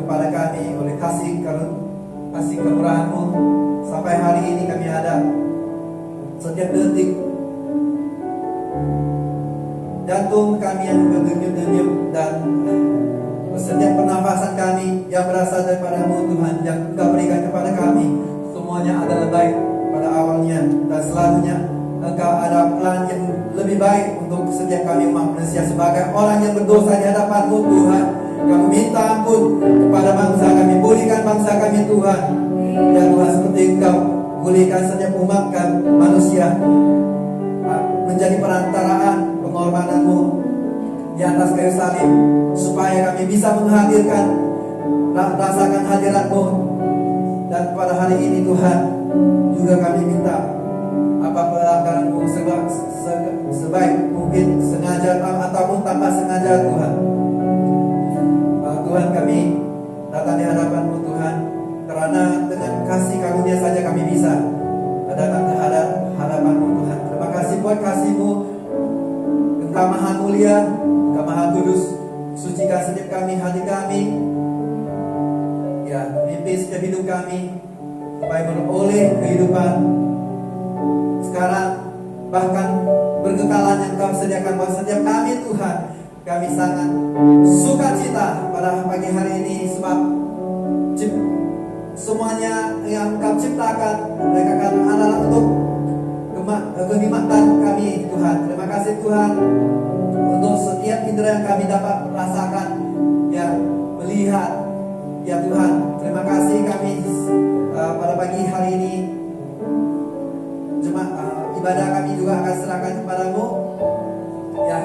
kepada kami oleh kasih kemurahan-Mu. Sampai hari ini kami ada. Setiap detik jantung kami yang berdenyut-denyut dan setiap pernafasan kami yang berasal daripada-Mu Tuhan, yang Engkau berikan kepada kami, semuanya adalah baik pada awalnya dan selalunya Engkau ada plan yang lebih baik untuk setiap kami umat manusia. Sebagai orang yang berdosa di hadapan-Mu Tuhan, kami minta ampun kepada bangsa kami, pulihkan bangsa kami Tuhan. Ya Tuhan, seperti Engkau pulihkan setiap umat manusia menjadi perantaraan pengorbanan-Mu di atas kayu salib, supaya kami bisa rasakan hadirat-Mu. Dan pada hari ini Tuhan, juga kami minta apa pelanggaran-Mu sebaik mungkin, sengaja ataupun tanpa sengaja Tuhan. Tuhan, kami datang di hadapan-Mu Tuhan, karena dengan kasih karunia saja kami bisa datang ke hadapan-Mu Tuhan. Terima kasih buat kasih-Mu. Engkau Maha Mulia, Engkau Maha Kudus. Sucikan setiap hati kami, ya, pimpin setiap hidup kami, supaya beroleh kehidupan sekarang, bahkan berkekalan yang Engkau sediakan buat setiap kami Tuhan. Kami sangat sukacita pada pagi hari ini, sebab semuanya yang Engkau ciptakan mereka akan adalah untuk kenikmatan kami Tuhan. Terima kasih Tuhan untuk setiap indera yang kami dapat rasakan, ya, melihat, ya Tuhan. Terima kasih kami pada pagi hari ini ibadah kami juga akan serahkan kepada-Mu, ya.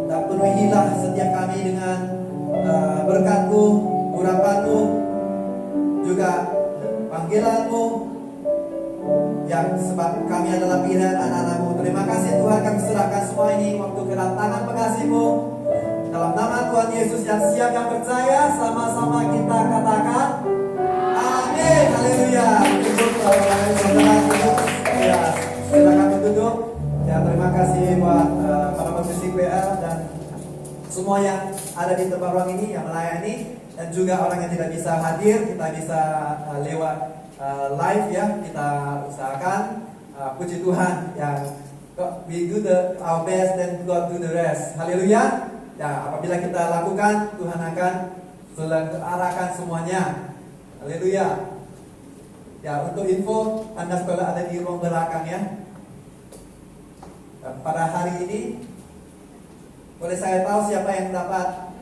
Dan penuhilah setiap kami dengan berkat-Mu, urapan-Mu, juga panggilan-Mu, yang sebab kami adalah pilihan anak-anak-Mu. Terima kasih Tuhan, kami serahkan semua ini waktu kedatangan pengasih-Mu. Dalam nama Tuhan Yesus yang siap yang percaya, sama-sama kita katakan amin. Haleluya. Ya, silakan duduk. Ya, terima kasih buat para musisi WL dan semua yang ada di tempat ruang ini yang melayani, dan juga orang yang tidak bisa hadir, kita bisa lewat live, ya. Kita usahakan, puji Tuhan, yang we do our best then God do the rest. Haleluya. Ya, apabila kita lakukan, Tuhan akan arahkan semuanya. Haleluya. Ya, untuk info, Anda sekolah ada di ruang belakang, ya. Dan pada hari ini, boleh saya tahu siapa yang dapat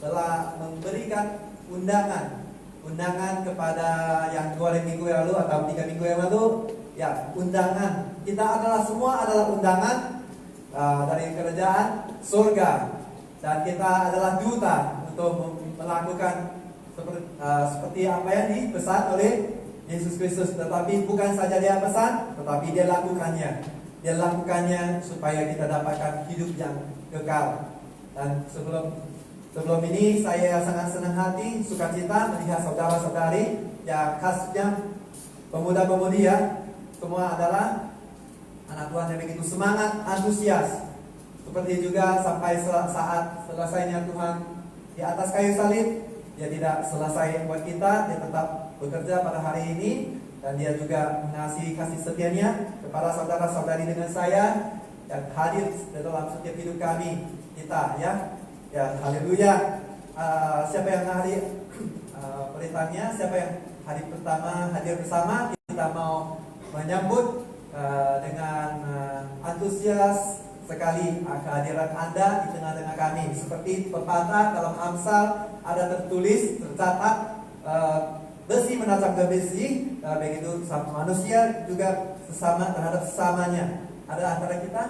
telah memberikan undangan kepada yang 2 minggu yang lalu atau 3 minggu yang lalu, ya, undangan. Kita semua adalah undangan dari kerajaan surga, dan kita adalah duta untuk melakukan seperti apa yang dipesan oleh Yesus Kristus. Tetapi bukan saja dia pesan, tetapi dia lakukannya. Dia lakukannya supaya kita dapatkan hidup yang kekal. Dan sebelum ini saya sangat senang hati, sukacita melihat saudara-saudari, ya, khasnya pemuda-pemudi, ya, semua adalah anak Tuhan yang begitu semangat, antusias. Seperti juga sampai saat selesainya Tuhan di atas kayu salib, dia tidak selesai buat kita, dia tetap bekerja pada hari ini, dan dia juga mengasihi kasih setianya kepada saudara-saudari dengan saya yang hadir dalam setiap hidup kita, ya. Ya, haleluya. Siapa yang hadir perintahnya, siapa yang hari pertama hadir bersama, kita mau menyambut dengan antusias sekali kehadiran Anda di tengah-tengah kami. Seperti pepatah dalam Amsal ada tercatat, besi menatap ke besi, begitu sama manusia juga sesama terhadap sesamanya. Ada antara kita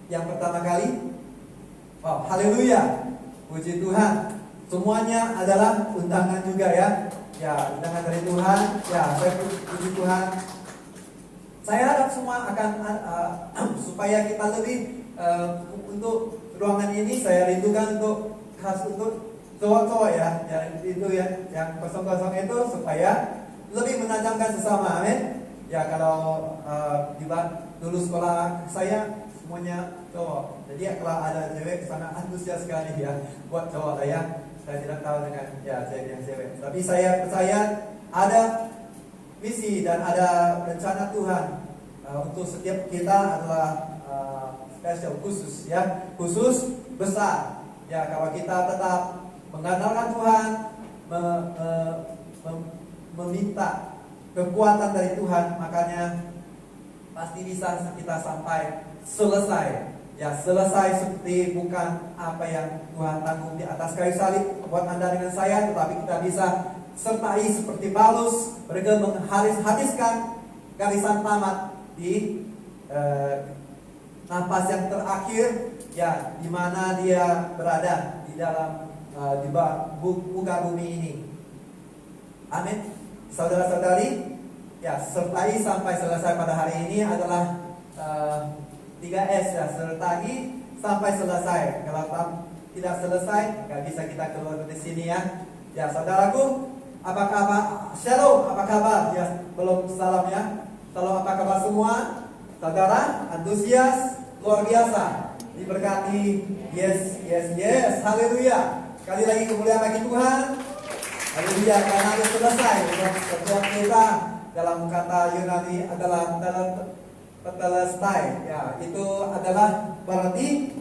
yang pertama kali, oh, haleluya, puji Tuhan. Semuanya adalah undangan juga, ya. Ya, undangan dari Tuhan. Ya, saya puji Tuhan. Saya harap semua akan supaya kita lebih untuk ruangan ini saya rindukan untuk khas untuk cowok-cowok, ya, itu ya, yang kosong-kosong itu supaya lebih menajamkan sesama, amin. Ya, kalau dulu sekolah saya semuanya cowok. Jadi kalau ada cewek sangat antusias sekali ya buat cowok lah ya. Saya tidak tahu dengan ya cewek. Tapi saya percaya ada visi dan ada rencana Tuhan untuk setiap kita adalah spesial, khusus ya, khusus besar ya. Kalau kita tetap mengandalkan Tuhan, meminta kekuatan dari Tuhan, makanya pasti bisa kita sampai selesai. Ya, selesai seperti bukan apa yang Tuhan tanggung di atas kayu salib buat Anda dengan saya, tetapi kita bisa sertai seperti Paulus, mereka menghabiskan garisan tamat di nafas yang terakhir ya, di mana dia berada di dalam di muka bumi ini. Amin. Saudara-saudari, ya, sertai sampai selesai pada hari ini adalah 3S ya, sertai sampai selesai. Kalau tidak selesai, nggak bisa kita keluar dari sini ya. Ya, saudaraku, apa kabar? Shalom, apa kabar? Ya, belum salam ya. Shalom, apa kabar semua? Saudara, antusias, luar biasa. Diberkati, yes, haleluya. Sekali lagi kemuliaan bagi Tuhan. Haleluya, karena itu selesai. Setiap kita dalam kata Yunani adalah tetelestai. Ya, itu adalah berarti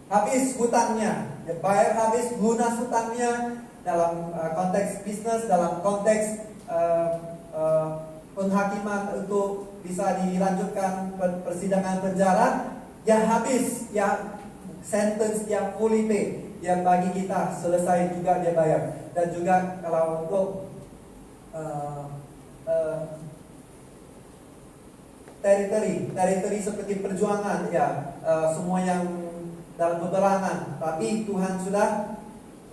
habis hutangnya. Ya, bayar habis lunas hutangnya dalam konteks bisnis, dalam konteks penghakiman untuk bisa dilanjutkan persidangan penjara. Ya habis, ya sentence yang fully pay. Yang bagi kita selesai juga dia bayar. Dan juga kalau untuk teritori seperti perjuangan ya, semua yang dalam peperangan, tapi Tuhan sudah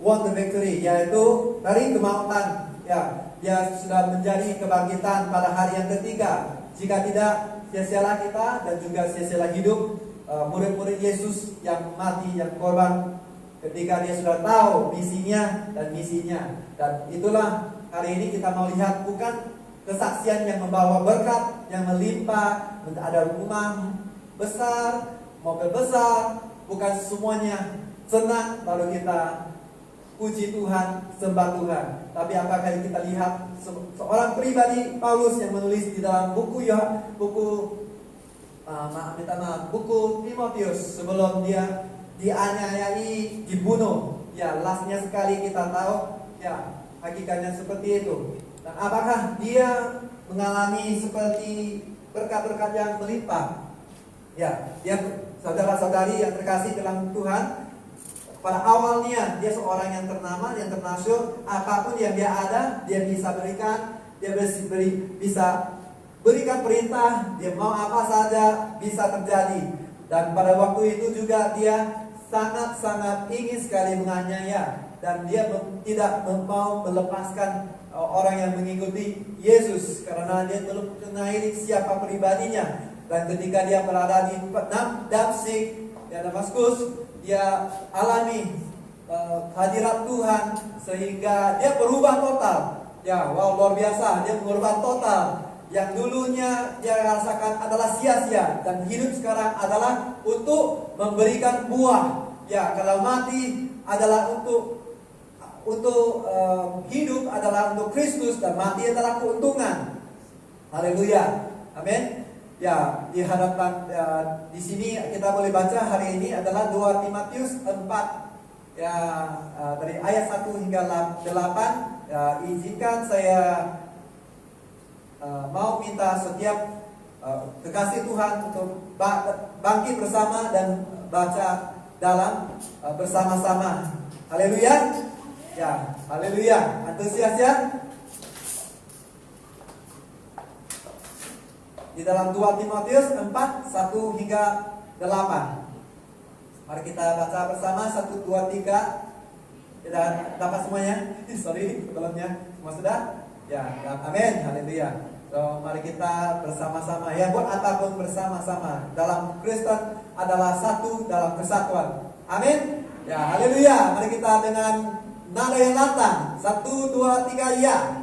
won the victory, yaitu dari kemautan ya, dia sudah menjadi kebangkitan pada hari yang ketiga. Jika tidak, sia-sialah kita dan juga sia-sialah hidup murid-murid Yesus yang mati, yang korban, ketika dia sudah tahu misinya dan misinya. Dan itulah hari ini kita mau lihat bukan kesaksian yang membawa berkat, yang melimpah, ada rumah besar, mobil besar, bukan semuanya senang lalu kita puji Tuhan, sembah Tuhan. Tapi apakah kita lihat seorang pribadi Paulus yang menulis di dalam buku Timotius sebelum dia dianiayai, dibunuh. Ya, lastnya sekali kita tahu ya hakikatnya seperti itu. Dan apakah dia mengalami seperti berkat-berkat yang melimpah? Ya, dia saudara-saudari yang terkasih dalam Tuhan, pada awalnya dia seorang yang ternama, yang termasyhur. Apapun yang dia ada, dia bisa berikan, dia bisa berikan perintah, dia mau apa saja bisa terjadi. Dan pada waktu itu juga dia sangat-sangat ingin sekali menganiaya, dan dia tidak mau melepaskan orang yang mengikuti Yesus karena dia belum mengenai siapa pribadinya. Dan ketika dia berada di Damsyik, ya Damaskus, dia alami hadirat Tuhan sehingga dia berubah total. Ya, wow, luar biasa, dia berubah total. Yang dulunya dia rasakan adalah sia-sia, dan hidup sekarang adalah untuk memberikan buah. Ya, kalau mati adalah untuk hidup adalah untuk Kristus, dan mati adalah keuntungan. Haleluya, amin. Ya, di hadapan di sini kita boleh baca hari ini adalah 2 Timotius 4 ya, dari ayat 1 hingga 8. Ya, izinkan saya mau minta setiap kekasih Tuhan untuk bangkit bersama dan baca dalam bersama-sama. Haleluya. Ya, haleluya. Antusias ya. Di dalam 2 Timotius 4 1 hingga 8. Mari kita baca bersama 1 2 3. Kita dapat semuanya? Sorry, sebelumnya semua sudah? Ya, amin. Haleluya. So, mari kita bersama-sama ya, buat apapun bersama-sama. Dalam Kristen adalah satu dalam kesatuan. Amin. Ya, haleluya. Mari kita dengan nada yang lantang. 1 2 3 ya.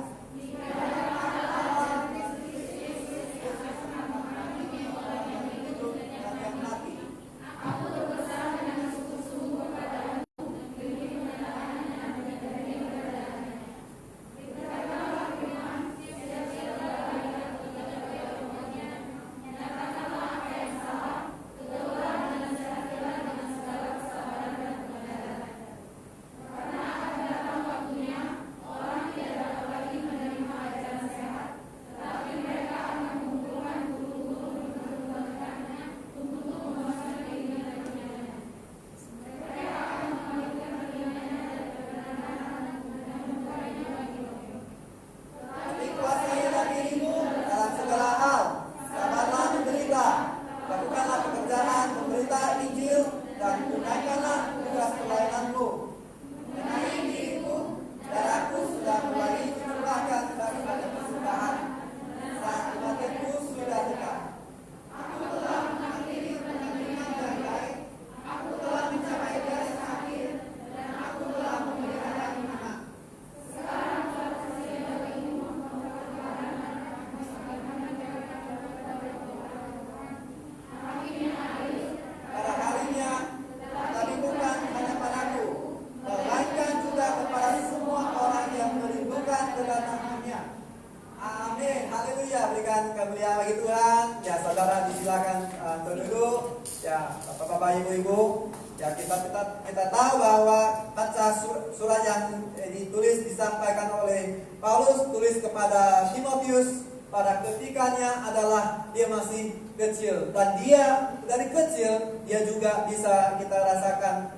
yang mulia bagi Tuhan, ya saudara disilakan terduduk. Ya bapak-bapak, ibu-ibu, ya kita tahu bahwa baca surat yang ditulis disampaikan oleh Paulus tulis kepada Timotius pada ketikanya adalah dia masih kecil, dan dia dari kecil dia juga bisa kita rasakan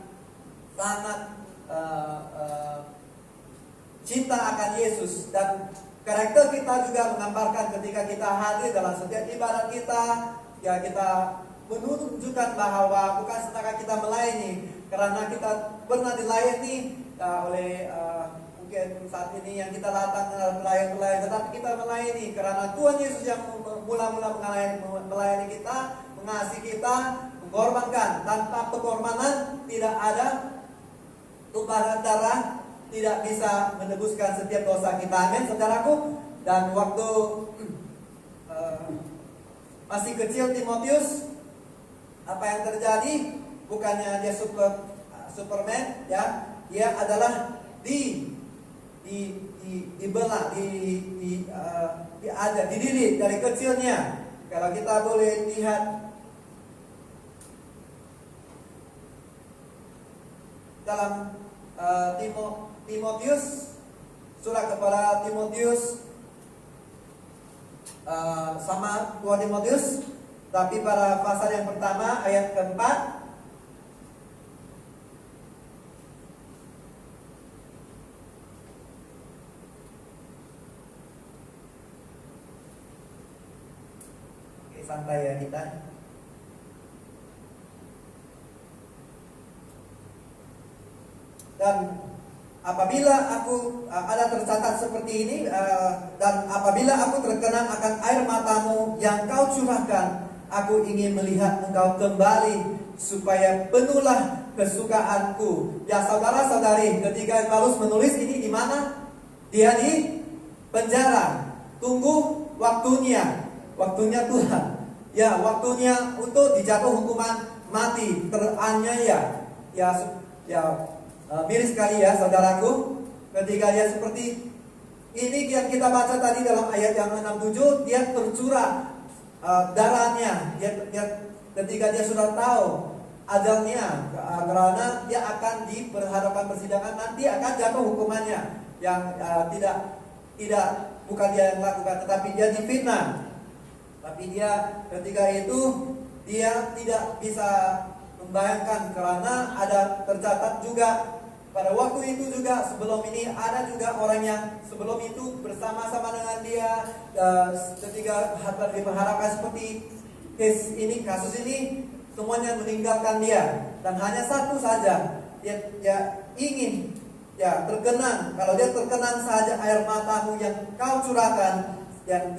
sangat cinta akan Yesus, dan karakter kita juga menggambarkan ketika kita hadir dalam setiap ibadat kita, ya kita menunjukkan bahwa bukan semata kita melayani karena kita pernah dilayani oleh mungkin saat ini yang kita datang pelayan-pelayan, tetapi kita melayani karena Tuhan Yesus yang mula-mula melayani kita, mengasihi kita, mengorbankan. Tanpa pengorbanan tidak ada tumpahan darah, tidak bisa menebuskan setiap dosa kita. Amin, saudaraku. Dan waktu masih kecil Timotius, apa yang terjadi? Bukannya dia Superman, ya, dia adalah dididik dari kecilnya. Kalau kita boleh lihat dalam Timotius, surat kepada Timotius sama 2 Timotius, tapi pada pasal yang pertama ayat keempat. Santai ya kita. Dan apabila aku ada tercatat seperti ini, dan apabila aku terkenang akan air matamu yang kau curahkan, aku ingin melihat engkau kembali supaya penuhlah kesukaanku. Ya saudara-saudari, ketika Paulus menulis ini di mana? Dia di penjara. Tunggu waktunya Tuhan. Ya, waktunya untuk dijatuh hukuman mati, teraniaya. Miris sekali ya saudaraku, ketika dia seperti ini yang kita baca tadi dalam ayat yang 67, dia tercurah darahnya. Ketika dia sudah tahu ajalnya, karena dia akan diperhadapkan persidangan, nanti akan jatuh hukumannya yang bukan dia yang lakukan, tetapi dia difitnah. Tapi dia ketika itu dia tidak bisa membayangkan, karena ada tercatat juga pada waktu itu juga sebelum ini ada juga orang yang sebelum itu bersama-sama dengan dia ketika diperharapkan seperti kasus ini semuanya meninggalkan dia, dan hanya satu saja dia ingin terkenang. Kalau dia terkenang saja air matamu yang kau curahkan, dan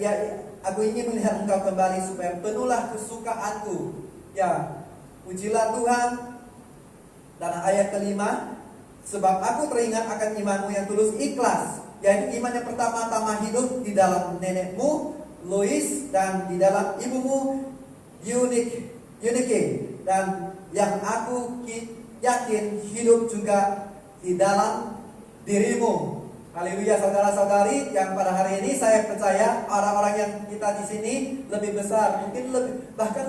aku ingin melihat engkau kembali supaya penuhlah kesukaanku. Ya, pujilah Tuhan. Dan ayat kelima, sebab aku teringat akan imanmu yang tulus ikhlas, yaitu iman yang pertama-tama hidup di dalam nenekmu Lois dan di dalam ibumu Eunike, dan yang aku yakin hidup juga di dalam dirimu. Haleluya, saudara-saudari, yang pada hari ini saya percaya orang-orang yang kita di sini lebih besar, mungkin bahkan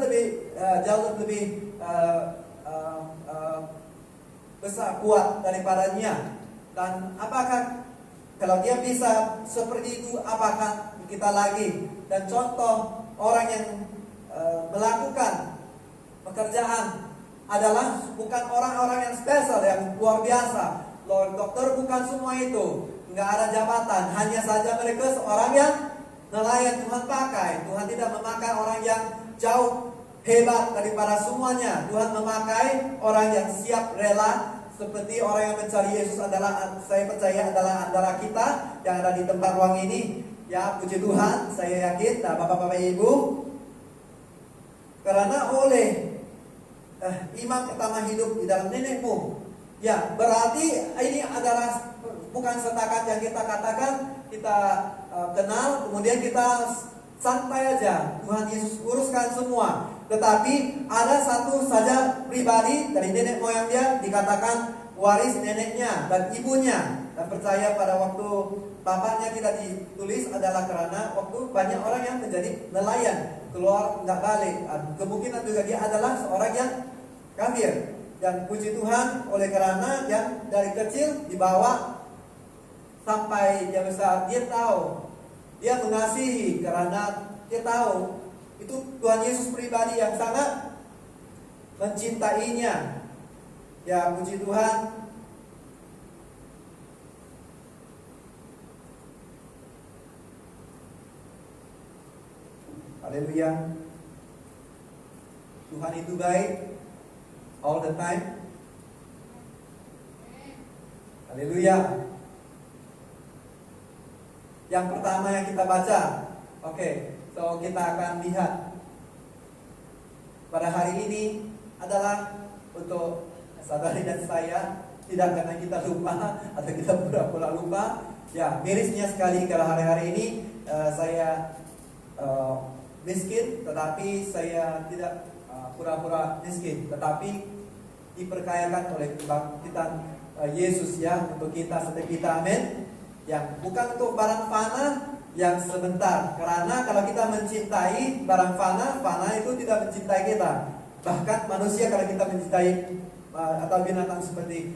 jauh lebih besar, kuat daripadanya. Dan apakah kalau dia bisa seperti itu, apakah kita lagi? Dan contoh orang yang melakukan pekerjaan adalah bukan orang-orang yang spesial, yang luar biasa. Lord dokter bukan semua itu, nggak ada jabatan, hanya saja mereka seorang yang nelayan Tuhan pakai. Tuhan tidak memakai orang yang jauh hebat daripada semuanya. Tuhan memakai orang yang siap rela, seperti orang yang mencari Yesus adalah, saya percaya adalah antara kita yang ada di tempat ruang ini. Ya, puji Tuhan, saya yakin. Nah, bapak-bapak ibu, karena oleh iman pertama hidup di dalam nenekmu, ya berarti ini adalah bukan setakat yang kita katakan kita kenal, kemudian kita santai aja, Tuhan Yesus uruskan semua. Tetapi ada satu saja pribadi dari nenek moyang dia dikatakan waris neneknya dan ibunya. Dan percaya pada waktu bapaknya tidak ditulis adalah karena waktu banyak orang yang menjadi nelayan, keluar nggak balik. Kemungkinan juga dia adalah seorang yang kafir. Dan puji Tuhan, oleh karena yang dari kecil dibawa sampai dia besar, dia tahu, dia mengasihi karena dia tahu itu Tuhan Yesus pribadi yang sangat mencintainya. Ya, puji Tuhan. Haleluya. Tuhan itu baik all the time. Haleluya. Yang pertama yang kita baca, oke, so kita akan lihat pada hari ini adalah untuk saudari dan saya, tidak karena kita lupa atau kita pura-pura lupa. Ya, mirisnya sekali kalau hari-hari ini saya miskin, tetapi saya tidak pura-pura miskin, tetapi diperkayakan oleh kebangkitan Yesus ya untuk kita setiap kita, amin. Yang bukan untuk barang fana yang sebentar, karena kalau kita mencintai barang fana, fana itu tidak mencintai kita. Bahkan manusia kalau kita mencintai atau binatang seperti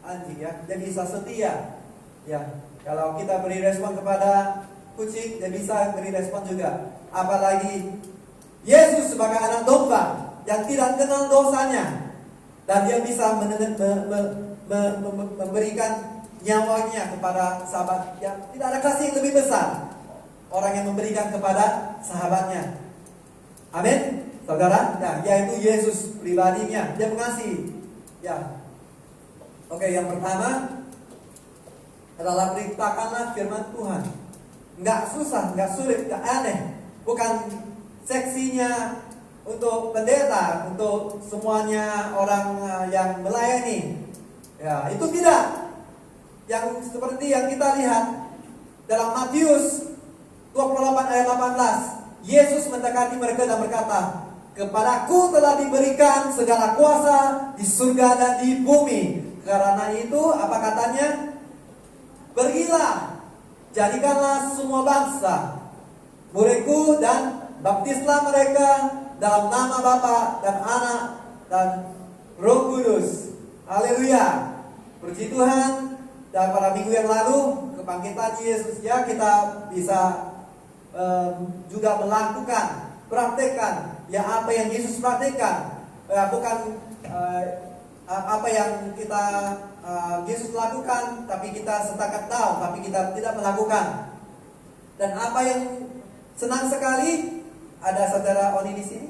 anjing ya, dia bisa setia ya. Kalau kita beri respon kepada kucing, dia bisa beri respon juga. Apalagi Yesus sebagai anak domba yang tidak kenal dosanya, dan dia bisa memberikan nyawanya kepada sahabat yang tidak ada kasih yang lebih besar, orang yang memberikan kepada sahabatnya. Amin, saudara. Ya, yaitu Yesus pribadinya, dia mengasihi. Ya, oke. Yang pertama adalah beritakanlah firman Tuhan. Nggak susah, nggak sulit, nggak aneh. Bukan seksinya untuk pendeta, untuk semuanya orang yang melayani. Ya, itu tidak. Yang seperti yang kita lihat dalam Matius 28 ayat 18, Yesus mendekati mereka dan berkata, "Kepadaku telah diberikan segala kuasa di surga dan di bumi. Karena itu," apa katanya? "Pergilah, jadikanlah semua bangsa muridku dan baptislah mereka dalam nama Bapa dan Anak dan Roh Kudus." Haleluya. Puji Tuhan. Dan pada minggu yang lalu kebangkitan Yesus ya, kita bisa juga melakukan, praktekkan ya apa yang Yesus praktekkan, bukan apa yang kita Yesus lakukan, tapi kita setakat tahu, tapi kita tidak melakukan. Dan apa yang senang sekali, ada saudara Oni di sini.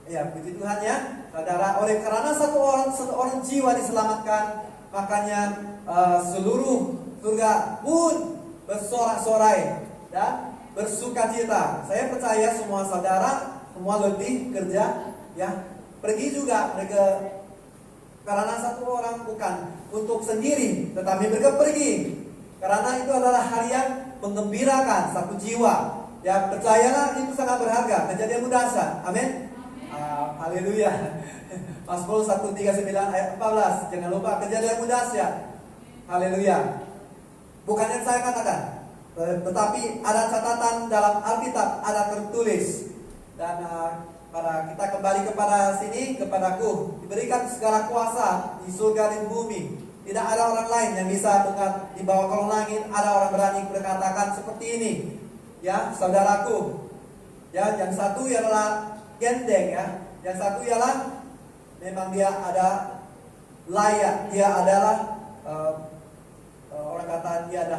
Ya, puji Tuhan ya, saudara. Oleh karena satu orang jiwa diselamatkan, makanya seluruh surga pun bersorak-sorai dan bersukacita. Saya percaya semua saudara, semua lebih kerja ya, pergi juga mereka. Karena satu orang bukan untuk sendiri, tetapi mereka pergi karena itu adalah hal yang menggembirakan satu jiwa. Ya, percayalah itu sangat berharga. Kejadian mudahsa, amin. Haleluya. Mazmur 139 ayat 14. Jangan lupa kejadian mudahsa. Haleluya. Bukan yang saya katakan, tetapi ada catatan dalam Alkitab, ada tertulis. Dan pada kita kembali kepada sini, kepadaku diberikan segala kuasa di surga dan bumi. Tidak ada orang lain yang bisa di bawah kolong langit. Ada orang berani berkatakan seperti ini. Ya, saudaraku. Ya, yang satu ialah gendeng ya. Yang satu ialah memang dia ada layak. Dia adalah orang kata dia ada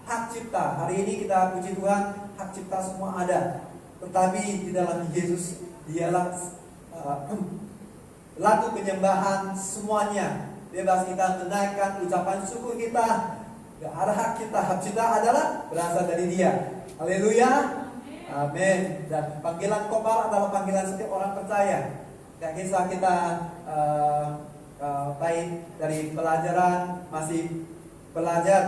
hak cipta. Hari ini kita puji Tuhan, hak cipta semua ada. Tetapi di dalam Yesus dialah laku penyembahan semuanya. Bebas kita menaikkan ucapan syukur kita. Gak ada hak cipta adalah berasal dari Dia. Haleluya. Amin. Dan panggilan kopar adalah panggilan setiap orang percaya. Gak kisah kita baik dari pelajaran, masih belajar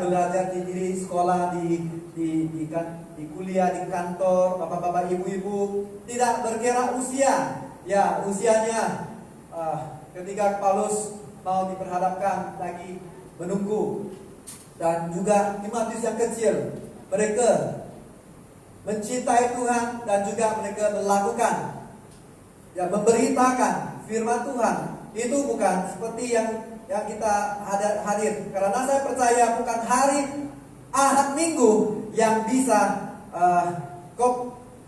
di diri sekolah, di kuliah, di kantor, bapak-bapak, ibu-ibu, tidak berkira usia. Ya, usianya ketika Paulus mau diperhadapkan lagi menunggu, dan juga Timotius yang kecil, mereka mencintai Tuhan dan juga mereka melakukan, memberitakan firman Tuhan. Itu bukan seperti yang kita hadir. Karena saya percaya bukan hari Ahad Minggu yang bisa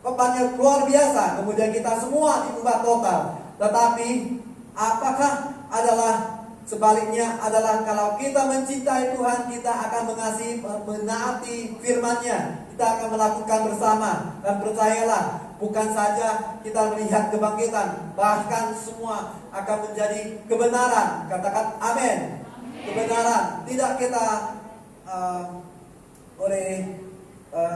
kopannya luar biasa, kemudian kita semua diubah total. Tetapi apakah adalah sebaliknya adalah kalau kita mencintai Tuhan, kita akan mengasihi, menaati firman-Nya, kita akan melakukan bersama. Dan percayalah, bukan saja kita melihat kebangkitan, bahkan semua akan menjadi kebenaran. Katakan amin. Kebenaran tidak kita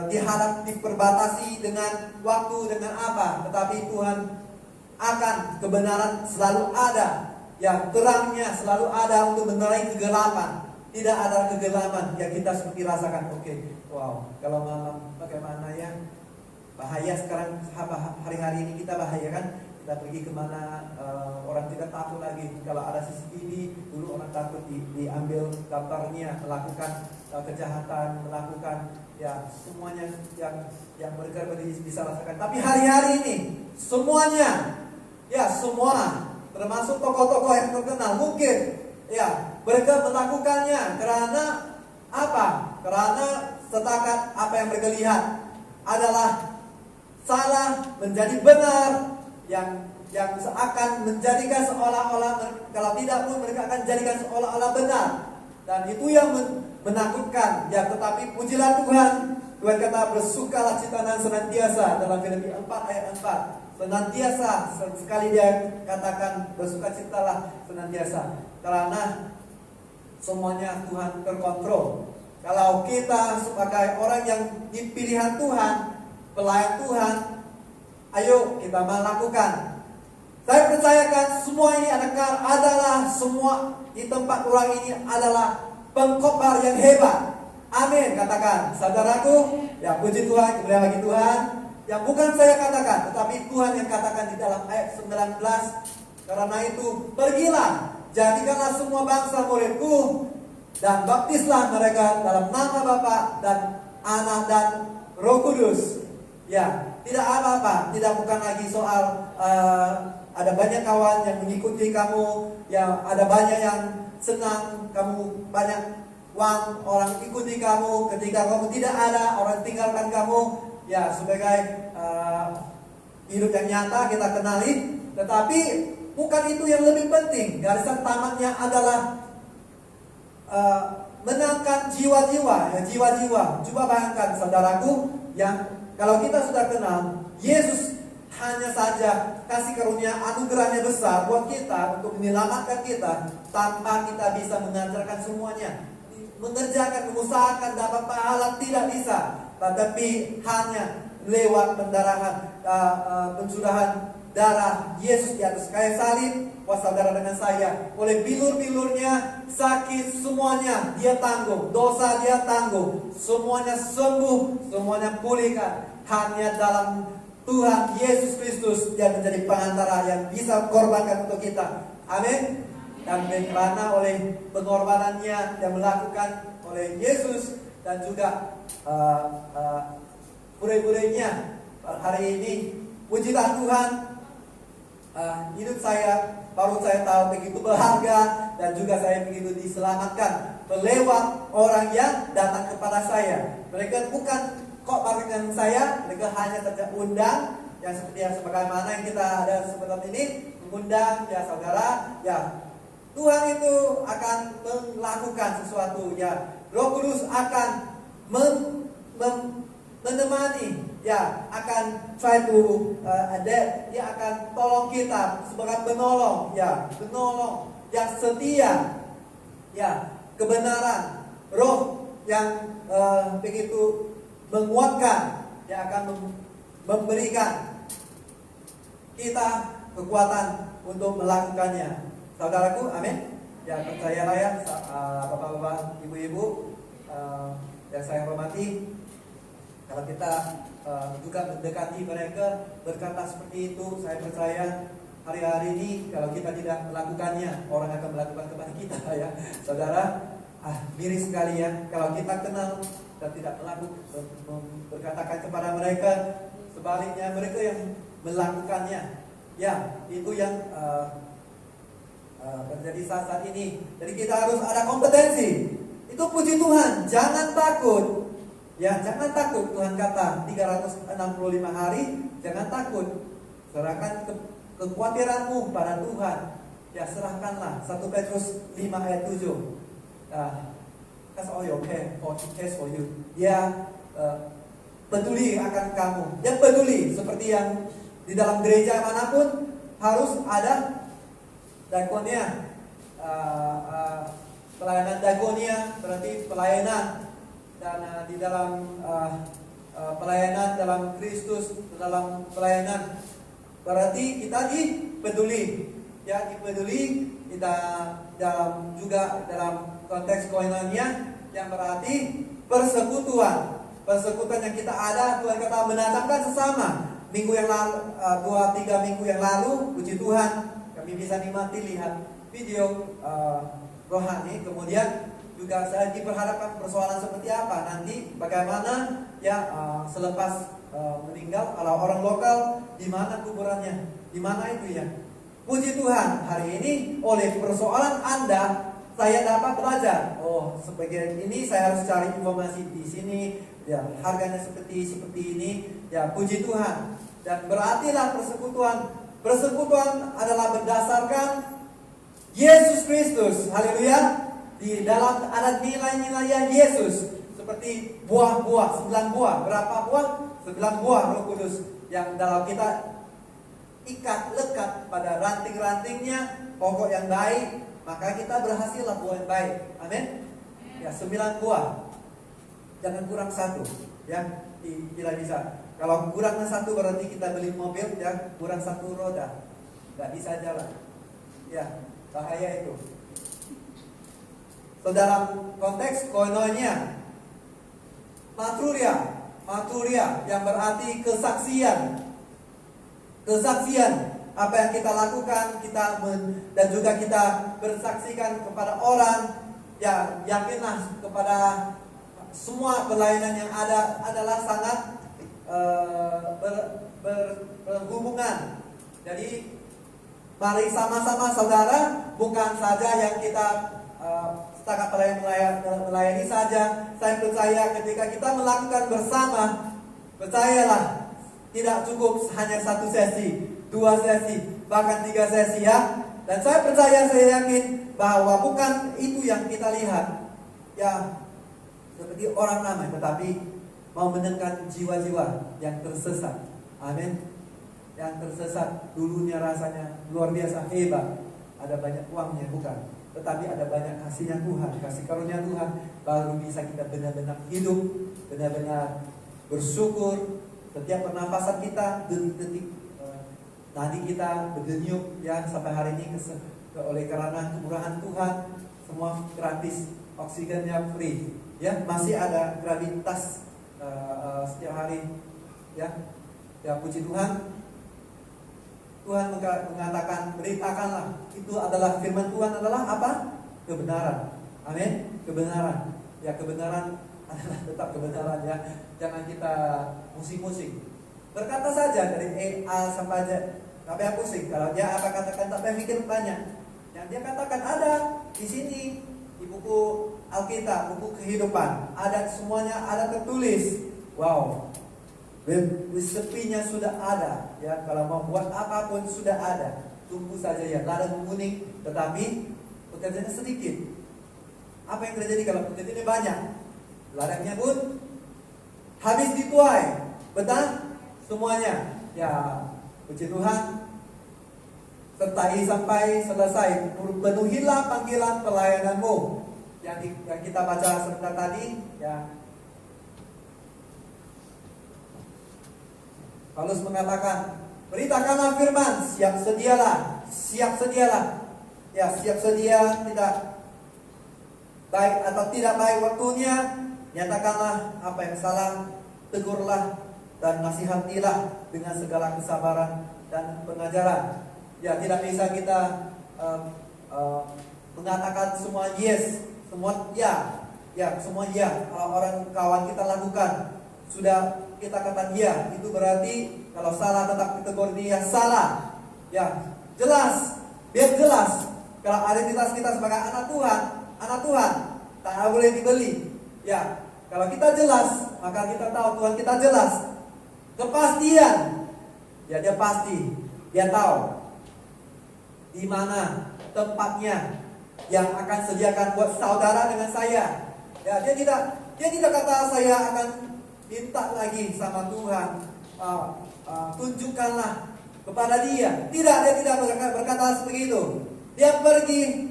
diharap diperbatasi dengan waktu, dengan apa, tetapi Tuhan akan kebenaran selalu ada. Terangnya selalu ada untuk menerangi kegelapan. Tidak ada kegelapan yang kita seperti rasakan. Wow, kalau malam bagaimana ya? Bahaya sekarang, hari-hari ini kita bahaya kan? Kita pergi kemana, orang tidak takut lagi. Kalau ada CCTV, dulu orang takut diambil gambarnya, melakukan kejahatan, melakukan semuanya yang mereka bisa rasakan. Tapi hari-hari ini semuanya, semua, termasuk tokoh-tokoh yang terkenal, mungkin mereka melakukannya karena apa? Karena setakat apa yang mereka lihat adalah salah menjadi benar, yang seakan menjadikan seolah-olah, kalau tidak pun mereka akan jadikan seolah-olah benar. Dan itu yang menakutkan. Tetapi pujilah Tuhan. Tuhan kata bersukalah cita senantiasa dalam Filipi 4 ayat 4. Senantiasa, sekali dia katakan bersukacitalah senantiasa, karena semuanya Tuhan terkontrol. Kalau kita sebagai orang yang dipilihan Tuhan, pelayan Tuhan, ayo kita melakukan. Saya percayakan semua ini adalah semua di tempat orang ini adalah pengkhotbah yang hebat. Amin, katakan saudaraku. Puji Tuhan, kemuliaan bagi Tuhan. Yang bukan saya katakan, tetapi Tuhan yang katakan di dalam ayat 19. Karena itu, pergilah, jadikanlah semua bangsa muridku, dan baptislah mereka dalam nama Bapa dan Anak dan Roh Kudus. Tidak apa-apa, tidak bukan lagi soal ada banyak kawan yang mengikuti kamu, ada banyak yang senang kamu, banyak uang orang ikuti kamu. Ketika kamu tidak ada, orang tinggalkan kamu. Sebagai hidup yang nyata kita kenali, tetapi bukan itu yang lebih penting. Garisan tamatnya adalah menangkan jiwa-jiwa. Coba bayangkan saudaraku, yang kalau kita sudah kenal Yesus, hanya saja kasih karunia anugerahnya besar buat kita untuk menyelamatkan kita, tanpa kita bisa mengajarkan semuanya, mengerjakan, mengusahakan dapat pahala, tidak bisa. Tetapi hanya lewat pendarahan, pencurahan darah Yesus di atas kayu salib, saudara dengan saya, oleh bilur-bilurnya sakit semuanya dia tanggung, dosa dia tanggung, semuanya sembuh, semuanya pulihkan. Hanya dalam Tuhan Yesus Kristus dia menjadi pengantara yang bisa korbankan untuk kita. Amin. Dan karena oleh pengorbanannya yang melakukan oleh Yesus, dan juga pura-puranya hari ini, pujilah Tuhan, hidup saya baru saya tahu begitu berharga, dan juga saya begitu diselamatkan lewat orang yang datang kepada saya. Mereka bukan kok dengan saya, mereka hanya saja undang, yang seperti yang sebagaimana yang kita ada seperti ini, mengundang saudara, Tuhan itu akan melakukan sesuatu, Roh Kudus akan menemani, akan try to adapt, dia akan tolong kita sebagai penolong, penolong yang setia, kebenaran, Roh yang begitu menguatkan, yang akan memberikan kita kekuatan untuk melakukannya. Saudaraku, amin. Percayalah bapak-bapak, ibu-ibu yang saya hormati, kalau kita juga mendekati mereka berkata seperti itu, saya percaya hari-hari ini kalau kita tidak melakukannya, orang akan melakukan kepada kita ya. Saudara, miris sekali ya kalau kita kenal dan tidak melakukan, berkatakan kepada mereka, sebaliknya mereka yang melakukannya. Ya, itu yang terjadi saat ini. Jadi kita harus ada kompetensi. Itu puji Tuhan, jangan takut. Ya, jangan takut. Tuhan kata 365 hari, jangan takut. Serahkan kekhawatiranmu pada Tuhan. Ya, serahkanlah. 1 Petrus 5 ayat 7. That's all your care, for he cares for you. Dia peduli akan kamu. Dia peduli, seperti yang di dalam gereja manapun harus ada diakonia, pelayanan diakonia berarti pelayanan, dan di dalam pelayanan dalam Kristus, dalam pelayanan berarti kita dipeduli, ya dipeduli kita juga dalam konteks koinonia yang berarti persekutuan yang kita ada. Tuhan kata mendatangkan sesama. Minggu yang lalu, 2-3 minggu yang lalu, puji Tuhan, kami bisa nikmati lihat video rohani. Kemudian juga saya diperhadapkan persoalan seperti apa nanti, bagaimana ya selepas meninggal, kalau orang lokal di mana kuburannya, di mana itu ya. Puji Tuhan, hari ini oleh persoalan Anda saya dapat belajar. Oh, sebagian ini saya harus cari informasi di sini. Ya, harganya seperti ini. Ya, puji Tuhan. Dan berartilah persekutuan adalah berdasarkan Yesus Kristus. Haleluya. Di dalam ada nilai-nilai yang Yesus, seperti buah-buah, 9 buah. Berapa buah? 9 buah Roh Kudus yang dalam kita ikat lekat pada ranting-rantingnya, pokok yang baik, maka kita berhasillah buah yang baik. Amin. Ya, 9 buah. Jangan kurang 1. Ya, tidak bisa. Kalau kurangnya 1 berarti kita beli mobil, ya kurang 1 roda, nggak bisa jalan. Ya, bahaya itu. So, dalam konteks koinonia, maturia yang berarti kesaksian. Apa yang kita lakukan, dan juga kita bersaksikan kepada orang. Ya, yakinlah kepada semua pelayanan yang ada adalah sangat berhubungan. Jadi mari sama-sama saudara, bukan saja yang kita setakat melayani saja. Saya percaya ketika kita melakukan bersama, percayalah tidak cukup hanya 1 sesi, 2 sesi, bahkan 3 sesi ya. Dan saya percaya, saya yakin bahwa bukan itu yang kita lihat ya seperti orang ramai, tetapi mau menekan jiwa-jiwa yang tersesat. Amin. Yang tersesat dulunya rasanya luar biasa hebat, ada banyak uangnya, bukan, tetapi ada banyak kasihnya Tuhan, kasih karunia Tuhan, baru bisa kita benar-benar hidup, benar-benar bersyukur. Setiap pernapasan kita, detik-detik nadi kita berdenyut ya sampai hari ini oleh karena kemurahan Tuhan, semua gratis, oksigennya free, ya masih ada gravitas setiap hari, ya puji Tuhan. Tuhan mengatakan, beritakanlah, itu adalah firman Tuhan adalah apa? Kebenaran. Amin. Kebenaran. Ya, kebenaran adalah tetap kebenaran ya. Jangan kita musing-musing. Berkata saja dari A sampai Z. Tapi aku pusing. Kalau dia apa katakan, tapi mikir banyak. Yang dia katakan ada di sini di buku Alkitab, buku kehidupan. Ada semuanya, ada tertulis. Wow. Resepinya sudah ada ya, kalau mau buat apapun sudah ada. Tunggu saja ya, ladang kuning, tetapi pekerjaannya sedikit. Apa yang terjadi kalau pekerjaannya banyak? Ladangnya pun habis dituai. Betul? Semuanya. Ya, puji Tuhan. Sertai sampai selesai. Penuhilah panggilan pelayananmu. Yang kita baca sebentar tadi ya. Paulus mengatakan, beritakanlah firman, siap sedialah. Ya, siap sedia, tidak baik atau tidak baik waktunya, nyatakanlah apa yang salah, tegurlah dan nasihatilah dengan segala kesabaran dan pengajaran. Ya, tidak bisa kita mengatakan semua yes, semua ya, ya semua ya. Kalau orang kawan kita lakukan, sudah kita katakan ya, itu berarti kalau salah tetap ditegur dia salah. Ya, jelas, biar jelas. Kalau identitas kita sebagai anak Tuhan tak boleh dibeli. Ya, kalau kita jelas, maka kita tahu Tuhan kita jelas. Kepastian, ya dia pasti, dia tahu di mana tempatnya yang akan sediakan buat saudara dengan saya. Ya, dia tidak kata saya akan minta lagi sama Tuhan, tunjukkanlah kepada dia. Tidak, dia tidak berkata seperti itu. Dia pergi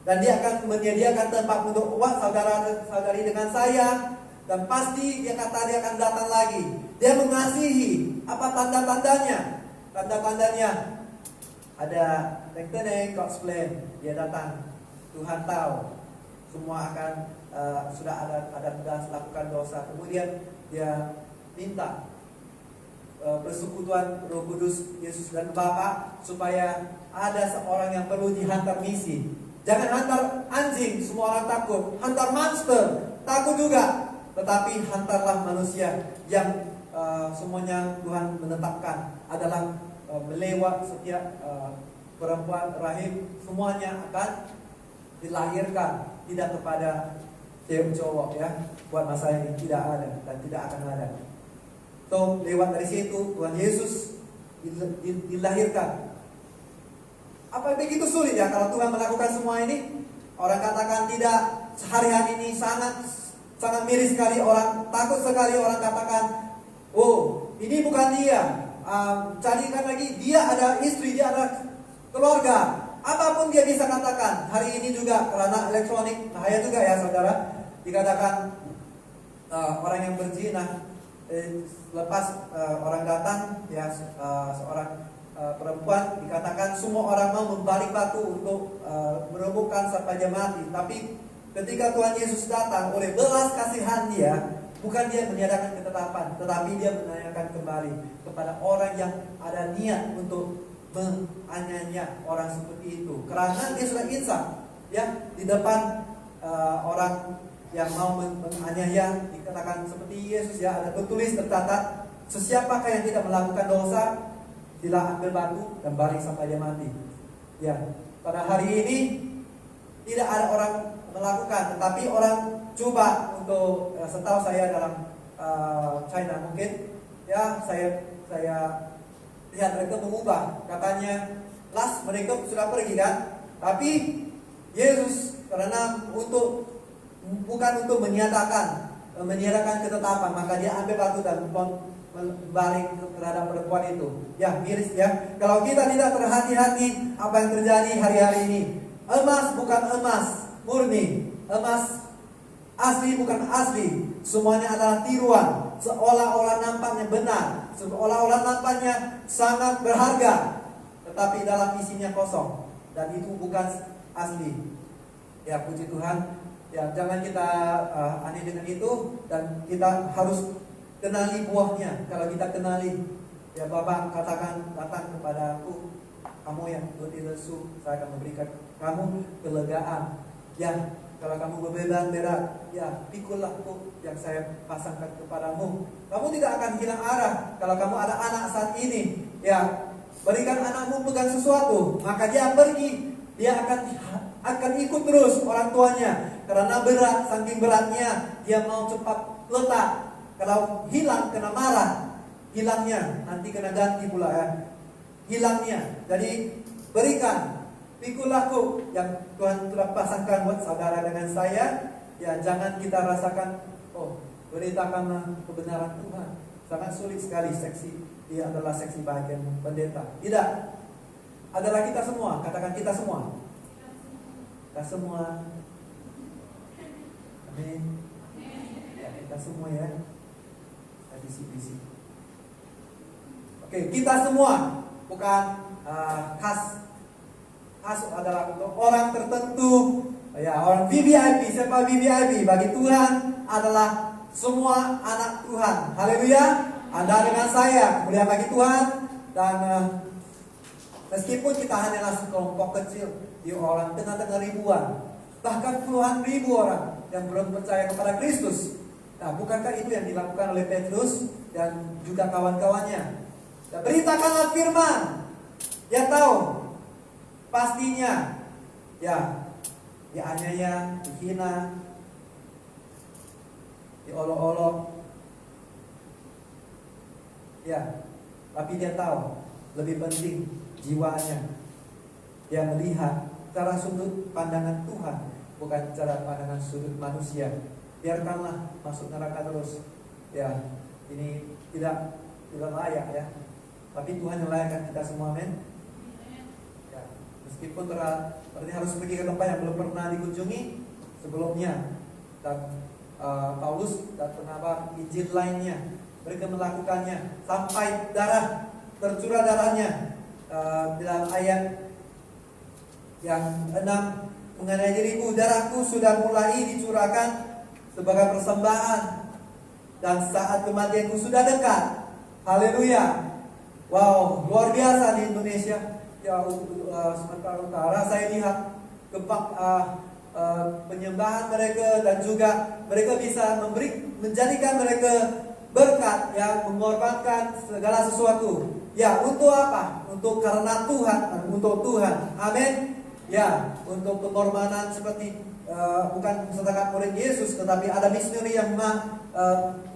dan dia akan menyediakan tempat untuk saudara-saudari dengan saya. Dan pasti dia kata dia akan datang lagi. Dia mengasihi. Apa tanda-tandanya? Tanda-tandanya ada teneng cosplay, dia datang. Tuhan tahu semua akan sudah ada tugas lakukan dosa. Kemudian dia minta persekutuan Roh Kudus, Yesus dan Bapa, supaya ada seorang yang perlu dihantar misi. Jangan hantar anjing, semua orang takut. Hantar monster, takut juga. Tetapi hantarlah manusia yang semuanya Tuhan menetapkan adalah melewat setiap perempuan rahim, semuanya akan dilahirkan, tidak kepada cowok ya. Buat masa ini tidak ada dan tidak akan ada. So lewat dari situ Tuhan Yesus dilahirkan. Apa begitu sulit ya kalau Tuhan melakukan semua ini? Orang katakan tidak. Sehari-hari ini sangat miris sekali, orang takut sekali, orang katakan, oh ini bukan dia. Carikan lagi, dia ada istri, dia ada keluarga. Apapun dia bisa katakan. Hari ini juga karena elektronik bahaya juga ya saudara. Dikatakan orang yang berzina, lepas orang datang ya, seorang perempuan, dikatakan semua orang mau membalik batu untuk merobohkan sampai dia mati. Tapi ketika Tuhan Yesus datang, oleh belas kasihan dia, bukan dia meniadakan ketetapan, tetapi dia menanyakan kembali kepada orang yang ada niat untuk menganiaya orang seperti itu. Karena dia sudah insaf ya di depan orang yang mau menganiaya, dikatakan seperti Yesus ya, ada tertulis tercatat, sesiapakah yang tidak melakukan dosa, sila ambil batu dan balik sampai dia mati. Ya, pada hari ini tidak ada orang melakukan, tetapi orang coba untuk, setahu saya dalam China mungkin ya, saya lihat mereka mengubah, katanya mereka sudah pergi kan, tapi Yesus karena bukan untuk menyatakan ketetapan, maka dia ambil batu dan balik terhadap perempuan itu. Ya, miris ya. Kalau kita tidak terhati-hati, apa yang terjadi hari-hari ini? Emas bukan emas murni, emas asli bukan asli, semuanya adalah tiruan. Seolah-olah nampaknya benar, seolah-olah nampaknya sangat berharga, tetapi dalam isinya kosong, dan itu bukan asli. Ya, puji Tuhan. Ya, jangan kita aneh dengan itu, dan kita harus kenali buahnya. Kalau kita kenali, ya Bapak katakan, datang kepadaku kamu yang letih lesu, saya akan memberikan kamu kelegaan. Ya, kalau kamu beban berat, ya pikullah yang saya pasangkan kepadamu. Kamu tidak akan hilang arah. Kalau kamu ada anak saat ini, ya berikan anakmu pegang sesuatu, maka dia pergi, dia akan ikut terus orang tuanya. Karena berat, saking beratnya dia mau cepat letak. Kalau hilang kena marah, hilangnya nanti kena ganti pula ya, hilangnya. Jadi berikan, pikulahku yang Tuhan telah pasangkan buat saudara dengan saya. Ya, jangan kita rasakan, oh beritakanlah kebenaran Tuhan. Sangat sulit sekali seksi, dia adalah seksi bagian pendeta. Tidak, adalah kita semua. Katakan kita semua. Kita semua. Amin. Ya, kita semua ya. Bisik-bisik. Oke, kita semua, bukan khas adalah untuk orang tertentu. Ya, orang VVIP. Siapa VVIP? Bagi Tuhan adalah semua anak Tuhan. Haleluya. Anda dengan saya, kemuliaan bagi Tuhan. Dan Meskipun kita hanyalah sekelompok kecil, di orang tengah-tengah ribuan, bahkan puluhan ribu orang yang belum percaya kepada Kristus. Nah, bukankah itu yang dilakukan oleh Petrus dan juga kawan-kawannya? Dan beritakanlah firman. Dia tahu pastinya ya dianiaya, dihina, diolok-olok. Ya, tapi dia tahu lebih penting jiwanya. Dia melihat cara sudut pandangan Tuhan, bukan cara pandangan sudut manusia. Biarkanlah masuk neraka terus. Ya, ini tidak layak ya. Tapi Tuhan yang layakkan kita semua, men. Ya, meskipun berat, berarti harus pergi ke tempat yang belum pernah dikunjungi sebelumnya. Dan Paulus dan pengabar Injil lainnya, mereka melakukannya sampai tercurah darahnya. Dalam ayat yang 6, mengenai diriku, darahku sudah mulai dicurahkan sebagai persembahan dan saat kematianku sudah dekat. Haleluya. Wow, luar biasa di Indonesia. Ya, Sumatera Utara saya lihat penyembahan mereka, dan juga mereka bisa menjadikan mereka berkat, ya, mengorbankan segala sesuatu. Ya, untuk apa? Untuk karena Tuhan, untuk Tuhan. Amin. Ya, untuk pengorbanan seperti bukan setakat murid Yesus, tetapi ada misioneri yang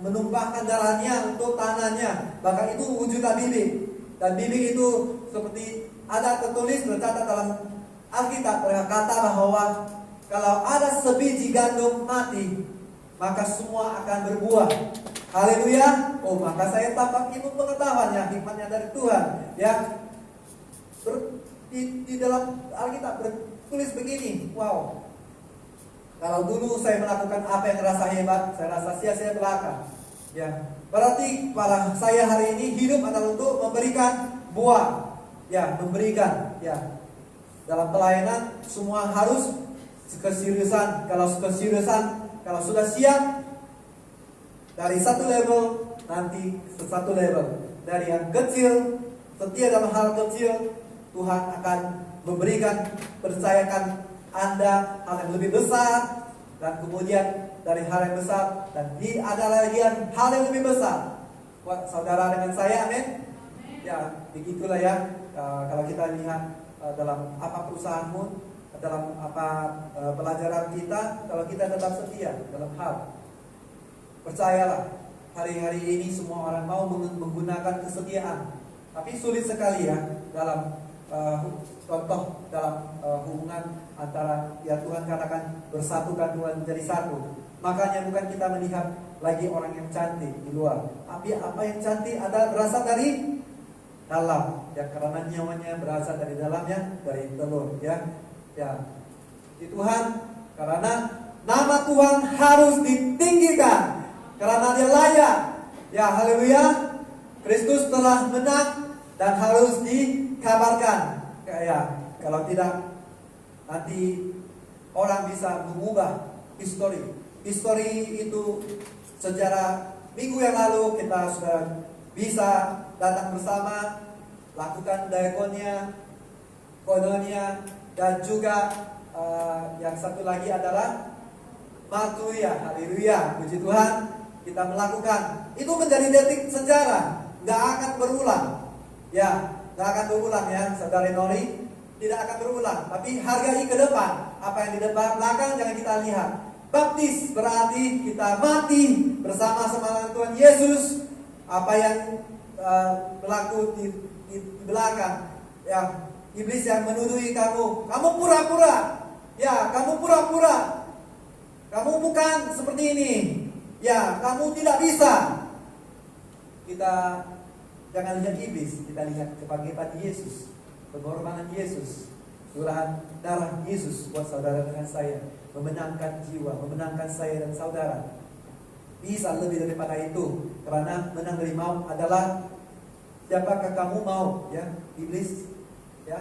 menumpahkan darahnya untuk tanahnya. Bahkan itu wujudan bibit. Dan bibit itu seperti ada tertulis, tercatat dalam Alkitab, berkata bahwa kalau ada sebiji gandum mati, maka semua akan berbuah. Haleluya. Oh, maka saya tambah ilmu pengetahuan, ya, hikmatnya dari Tuhan. Ya, di dalam Alkitab bertulis begini. Wow. Kalau dulu saya melakukan apa yang rasa hebat, saya rasa sia-sia belaka. Ya, berarti para saya hari ini hidup adalah untuk memberikan buah. Ya, memberikan. Ya, dalam pelayanan semua harus keseriusan. Kalau sudah siap, dari satu level nanti ke satu level. Dari yang kecil, setia dalam hal kecil, Tuhan akan memberikan, percayakan Anda hal yang lebih besar. Dan kemudian dari hal yang besar, dan ada lagi hal yang lebih besar. Buat saudara dengan saya, amin. Ya, begitulah ya. Kalau kita lihat dalam apa perusahaanmu, dalam apa pelajaran kita, kalau kita tetap setia dalam hal, percayalah, hari-hari ini semua orang mau menggunakan kesetiaan. Tapi sulit sekali ya dalam contoh dalam hubungan antara, ya, Tuhan katakan bersatukan Tuhan menjadi satu. Makanya bukan kita melihat lagi orang yang cantik di luar, tapi apa yang cantik ada berasal dari dalam, ya, karena nyawanya berasal dari dalamnya, dari telur, ya. Ya, di Tuhan, karena nama Tuhan harus ditinggikan, karena Dia layak. Ya, haleluya. Kristus telah menang dan harus dikabarkan. Ya, kalau tidak nanti orang bisa mengubah histori. Histori itu sejarah minggu yang lalu kita sudah bisa datang bersama, lakukan diakonia, koinonia, dan juga yang satu lagi adalah marturia. Haleluya, puji Tuhan, kita melakukan. Itu menjadi detik sejarah, nggak akan berulang. Ya, nggak akan berulang ya, saudara Nori, tidak akan berulang. Tapi hargai ke depan, apa yang di depan belakang jangan kita lihat. Baptis berarti kita mati bersama-sama Tuhan Yesus. Apa yang berlaku di belakang, ya, iblis yang menuduhi kamu pura-pura, ya, kamu pura-pura, kamu bukan seperti ini, ya, kamu tidak bisa. Kita jangan lihat iblis, kita lihat kebangkitan Yesus, pengorbanan Yesus, curahan darah Yesus buat saudara dengan saya, memenangkan jiwa, memenangkan saya dan saudara. Bisa lebih daripada itu, karena menang dari maut adalah siapakah kamu mau, ya, iblis, ya.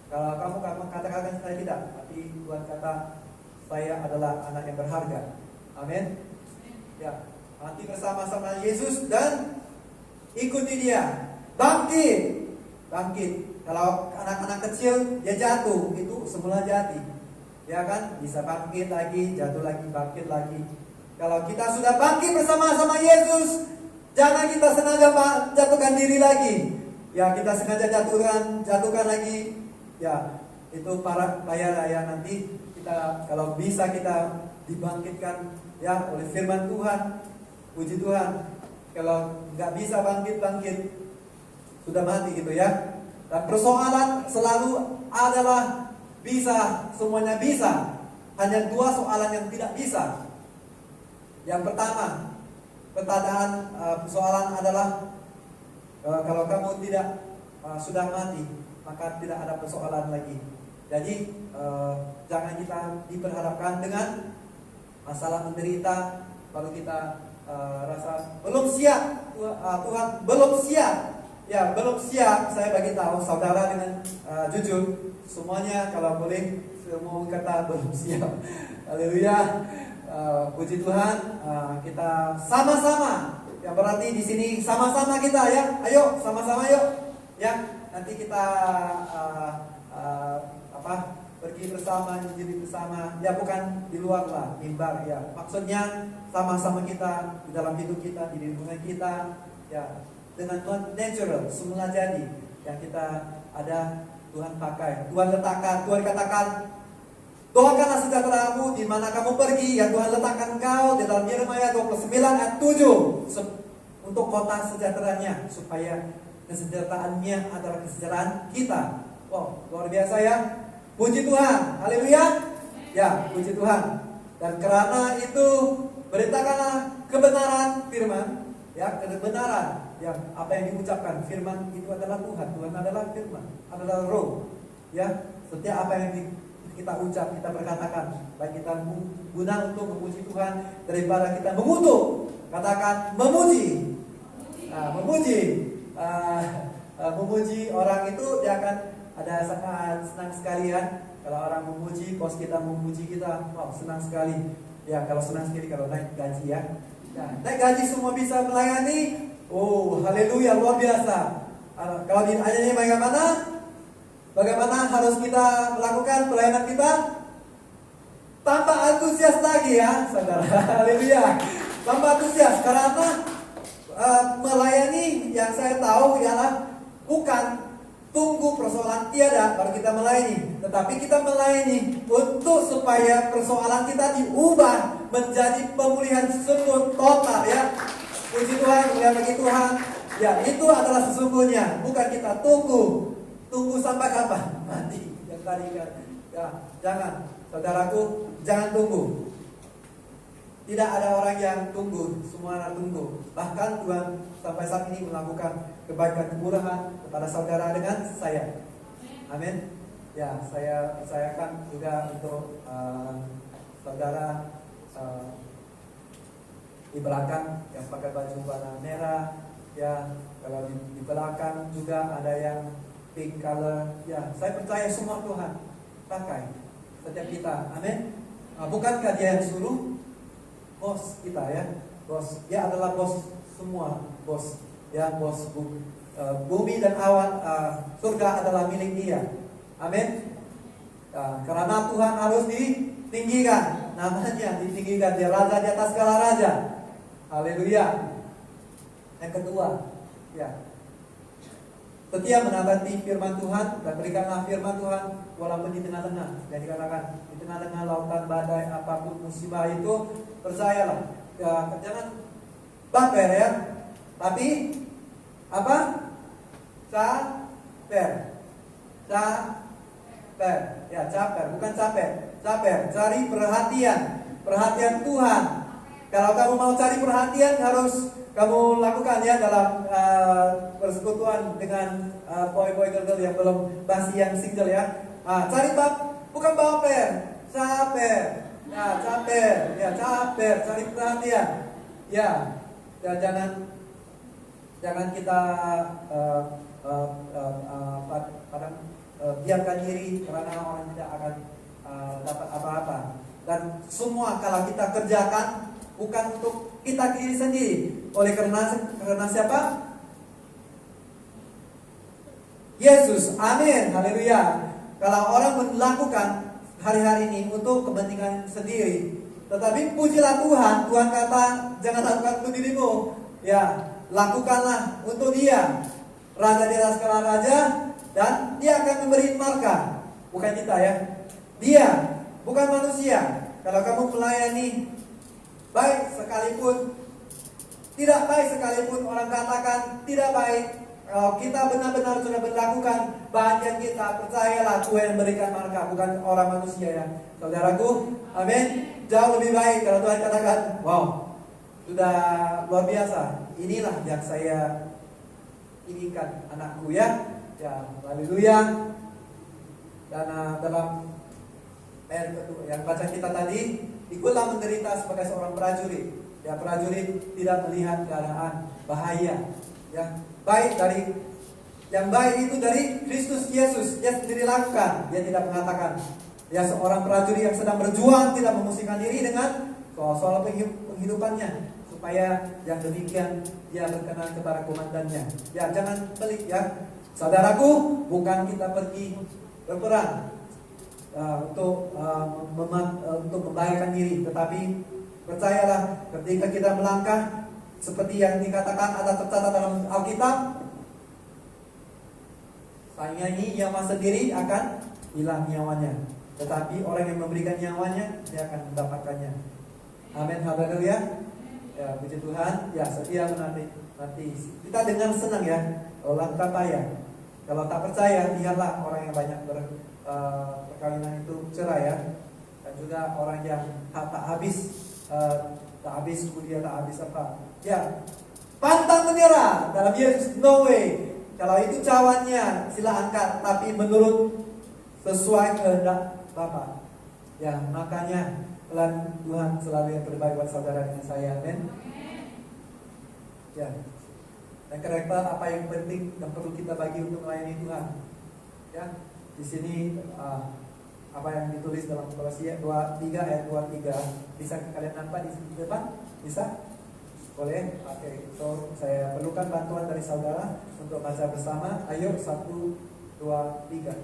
Kalau kamu katakan saya tidak, tapi Tuhan kata saya adalah anak yang berharga. Amin. Ya, mati bersama-sama Yesus dan ikuti Dia. Bangkit, Kalau anak-anak kecil dia jatuh, itu semula jadi. Ya kan? Bisa bangkit lagi, jatuh lagi, bangkit lagi. Kalau kita sudah bangkit bersama-sama Yesus, jangan kita sengaja jatuhkan diri lagi. Ya, kita sengaja jatuhkan lagi. Ya, itu bahaya ya, nanti kita kalau bisa kita dibangkitkan ya oleh firman Tuhan. Puji Tuhan. Kalau nggak bisa bangkit, sudah mati gitu ya. Dan persoalan selalu adalah bisa, semuanya bisa. Hanya dua soalan yang tidak bisa. Yang pertama, persoalan adalah kalau kamu tidak sudah mati, maka tidak ada persoalan lagi. Jadi jangan kita diperhadapkan dengan masalah menderita, baru kita rasa belum siap. Tuhan belum siap. Ya, belum siap. Saya bagi tahu saudara dengan jujur, semuanya kalau boleh semua kata belum siap. Haleluya. Puji Tuhan, kita sama-sama. Ya, berarti di sini sama-sama kita ya. Ayo, sama-sama yuk. Ya, nanti kita pergi bersama, menjadi bersama. Ya, bukan di luar lah, mimbar ya. Maksudnya sama-sama kita di dalam hidup kita, di lingkungan kita. Ya, dengan Tuhan natural, semula jadi. Yang kita ada Tuhan pakai, Tuhan letakkan, Tuhan katakan, doakanlah sejahteramu di mana kamu pergi, yang Tuhan letakkan engkau di dalam Yeremia 29 ayat 7 untuk kota sejahteranya, supaya kesejahteraannya adalah kesejahteraan kita. Wow, luar biasa ya. Puji Tuhan, haleluya. Ya, puji Tuhan. Dan karena itu beritakanlah kebenaran firman, ya, kebenaran yang apa yang diucapkan. Firman itu adalah Tuhan, Tuhan adalah firman, adalah roh. Ya, setiap apa yang kita ucap, kita berkatakan, baik kita guna untuk memuji Tuhan daripada kita mengutuk. Katakan memuji. Memuji orang itu dia akan ada sangat senang sekali ya. Kalau orang memuji, bos kita memuji kita, wow, senang sekali. Ya, kalau senang sekali kalau naik gaji ya. Ya, naik gaji semua bisa melayani. Oh, haleluya, luar biasa. Kalau ditanya bagaimana? Bagaimana harus kita melakukan pelayanan kita? Tanpa antusias lagi ya, saudara. Haleluya. Tanpa antusias, karena melayani yang saya tahu ialah bukan tunggu persoalan tiada baru kita melayani, tetapi kita melayani untuk supaya persoalan kita diubah menjadi pemulihan seluruh total ya. Puji Tuhan, mulia bagi Tuhan. Ya, itu adalah sesungguhnya, bukan kita tunggu sampai kapan? Mati. Yang tadi kan. Ya, jangan, saudaraku, jangan tunggu. Tidak ada orang yang tunggu, semua orang tunggu. Bahkan Tuhan sampai saat ini melakukan kebaikan kemurahan kepada saudara dengan saya. Amin. Ya, saya percayakan juga untuk saudara di belakang yang pakai baju warna merah. Ya, kalau di belakang juga ada yang pink color. Ya, saya percaya semua Tuhan pakai setiap kita. Amin. Bukankah dia yang suruh? Bos kita ya, bos. Dia adalah bos semua, bos. Ya, bos bumi dan awan, surga adalah milik dia. Amin. Karena Tuhan harus ditinggikan, namanya ditinggikan. Dia raja di atas segala raja. Haleluya. Yang kedua, ya, setia menabati firman Tuhan dan berikanlah firman Tuhan walaupun di tengah-tengah. Yang dikatakan di tengah-tengah lautan badai apapun musibah itu, percayalah, ya, jangan baper ya. Tapi apa? Caper. Ya, caper, bukan capek. Caper, cari perhatian Tuhan. Kalau kamu mau cari perhatian, harus kamu lakukan ya dalam persekutuan dengan boy-boy girl yang belum masih yang single ya. Cari bukan baper, caper. Ya, caper, cari perhatian. Ya, jangan kita biarkan diri karena orang tidak akan dapat apa-apa. Dan semua kalau kita kerjakan bukan untuk kita diri sendiri. Oleh karena siapa? Yesus. Amin. Haleluya. Kalau orang melakukan hari-hari ini untuk kepentingan sendiri, tetapi pujilah Tuhan. Tuhan kata jangan lakukan untuk dirimu. Ya, lakukanlah untuk Dia. Raja di atas segala raja, dan Dia akan memberi marka. Bukan kita ya. Dia, bukan manusia. Kalau kamu melayani baik sekalipun, tidak baik sekalipun orang katakan tidak baik, kalau kita benar-benar sudah melakukan bagian kita, percayalah Tuhan yang berikan marka, bukan orang manusia ya. Saudaraku, amin. Jauh lebih baik kalau Tuhan katakan, wow, sudah luar biasa. Inilah yang saya inginkan anakku ya. Ya, haleluya. Dan dalam ayat yang baca kita tadi, ikutlah menderita sebagai seorang prajurit. Ya, prajurit tidak melihat keadaan bahaya. Ya, baik dari yang baik itu dari Kristus Yesus. Dia sendiri lakukan. Dia tidak mengatakan. Ya, seorang prajurit yang sedang berjuang tidak memusingkan diri dengan soal penghidupannya, supaya yang demikian dia berkenan kepada komandannya. Ya, jangan pelik ya. Saudaraku, bukan kita pergi berperang untuk membahayakan diri, tetapi percayalah ketika kita melangkah seperti yang dikatakan ada tercatat dalam Alkitab, saya ini nyawa sendiri akan hilang nyawanya, tetapi orang yang memberikan nyawanya dia akan mendapatkannya. Amin, haleluya. Ya, puji Tuhan. Ya, setia menanti. Kita dengar senang ya. Kalau lakukan payah. Kalau tak percaya, lihatlah orang yang banyak perkawinan itu cerai ya. Dan juga orang yang tak habis kuliah, tak habis apa. Ya, pantang menyerah dalam Yesus, no way. Kalau itu cawannya sila angkat, tapi menurut sesuai kehendak Bapa. Ya, makanya pelan Tuhan selalu yang terbaik buat saudara dengan saya, amin. Ya. Dan kira-kira apa yang penting yang perlu kita bagi untuk melayani Tuhan? Ya, di sini apa yang ditulis dalam Kolose 2:3 ayat 23, bisa kalian nampak di depan? Bisa? Boleh? Oke, so saya perlukan bantuan dari saudara untuk baca bersama. Ayo, 1, 2, 3.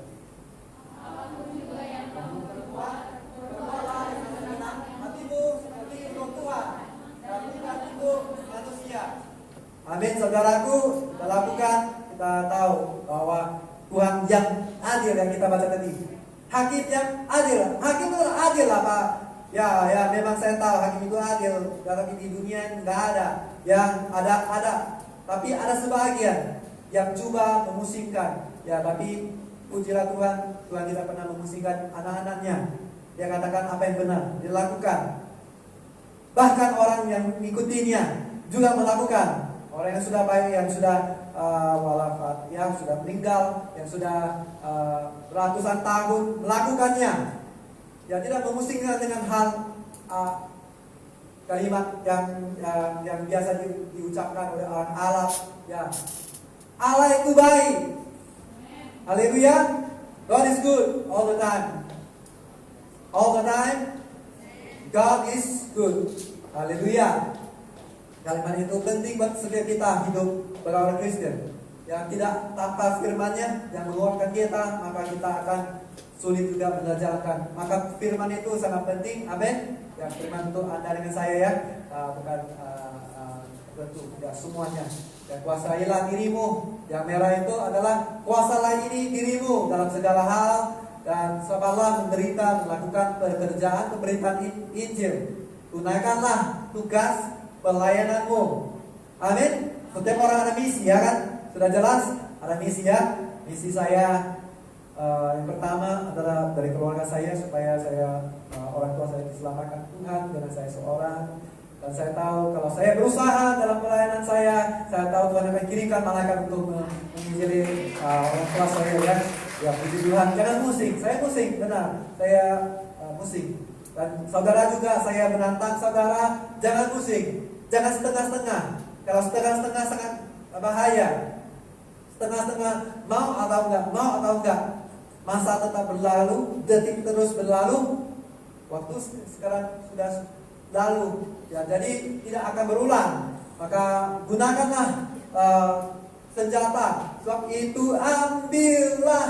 Apapun juga yang kamu perbuat, perbuatlah dengan senang hatimu seperti untuk Tuhan, dan bukan untuk manusia. Amin, saudaraku. Kita lakukan, kita tahu bahwa Tuhan yang adil yang kita baca tadi, hakim yang adil. Hakim itu adil apa? Ya, memang saya tahu hakim itu adil. Tapi di dunia nggak ada. Yang ada. Tapi ada sebagian yang coba memusingkan. Ya, tapi pujilah Tuhan, Tuhan tidak pernah memusingkan anak-anaknya. Dia katakan apa yang benar, dia lakukan. Bahkan orang yang mengikutinya juga melakukan. Orang yang sudah baik, yang sudah wafat, yang sudah meninggal, yang sudah ratusan tahun melakukannya. Ya, tidak memusingkan dengan hal kalimat yang biasa diucapkan oleh orang Arab. Ya, Allah itu baik. Haleluya. God is good all the time. All the time God is good. Haleluya. Kalimat itu penting buat setiap kita hidup sebagai orang Kristen. Yang tidak tanpa firman-Nya yang menguatkan kita, maka kita akan sulit juga menjalankan. Maka firman itu sangat penting. Amin. Ya, firman untuk Anda dengan saya ya, bukan tentu ya semuanya. Dan kuasailah dirimu. Yang merah itu adalah kuasalah ini dirimu dalam segala hal, dan sabarlah menderita melakukan pekerjaan pemberitaan Injil. Tunaikanlah tugas pelayananmu. Amin. Setiap orang ada misi ya kan? Sudah jelas ada misi ya. Misi saya yang pertama adalah dari keluarga saya, supaya orang tua saya diselamatkan Tuhan dengan saya seorang. Dan saya tahu kalau saya berusaha dalam pelayanan saya tahu Tuhan akan kirimkan malaikat untuk menginjili orang tua saya ya. Ya, puji Tuhan. Jangan pusing. Saya pusing, benar. Saya pusing. Dan saudara juga, saya menantang saudara, jangan pusing. Jangan setengah-setengah. Kalau setengah-setengah sangat bahaya. Setengah-setengah mau atau enggak. Masa tetap berlalu, detik terus berlalu. Waktu sekarang sudah lalu. Ya, jadi tidak akan berulang. Maka gunakanlah senjata. Sebab itu ambillah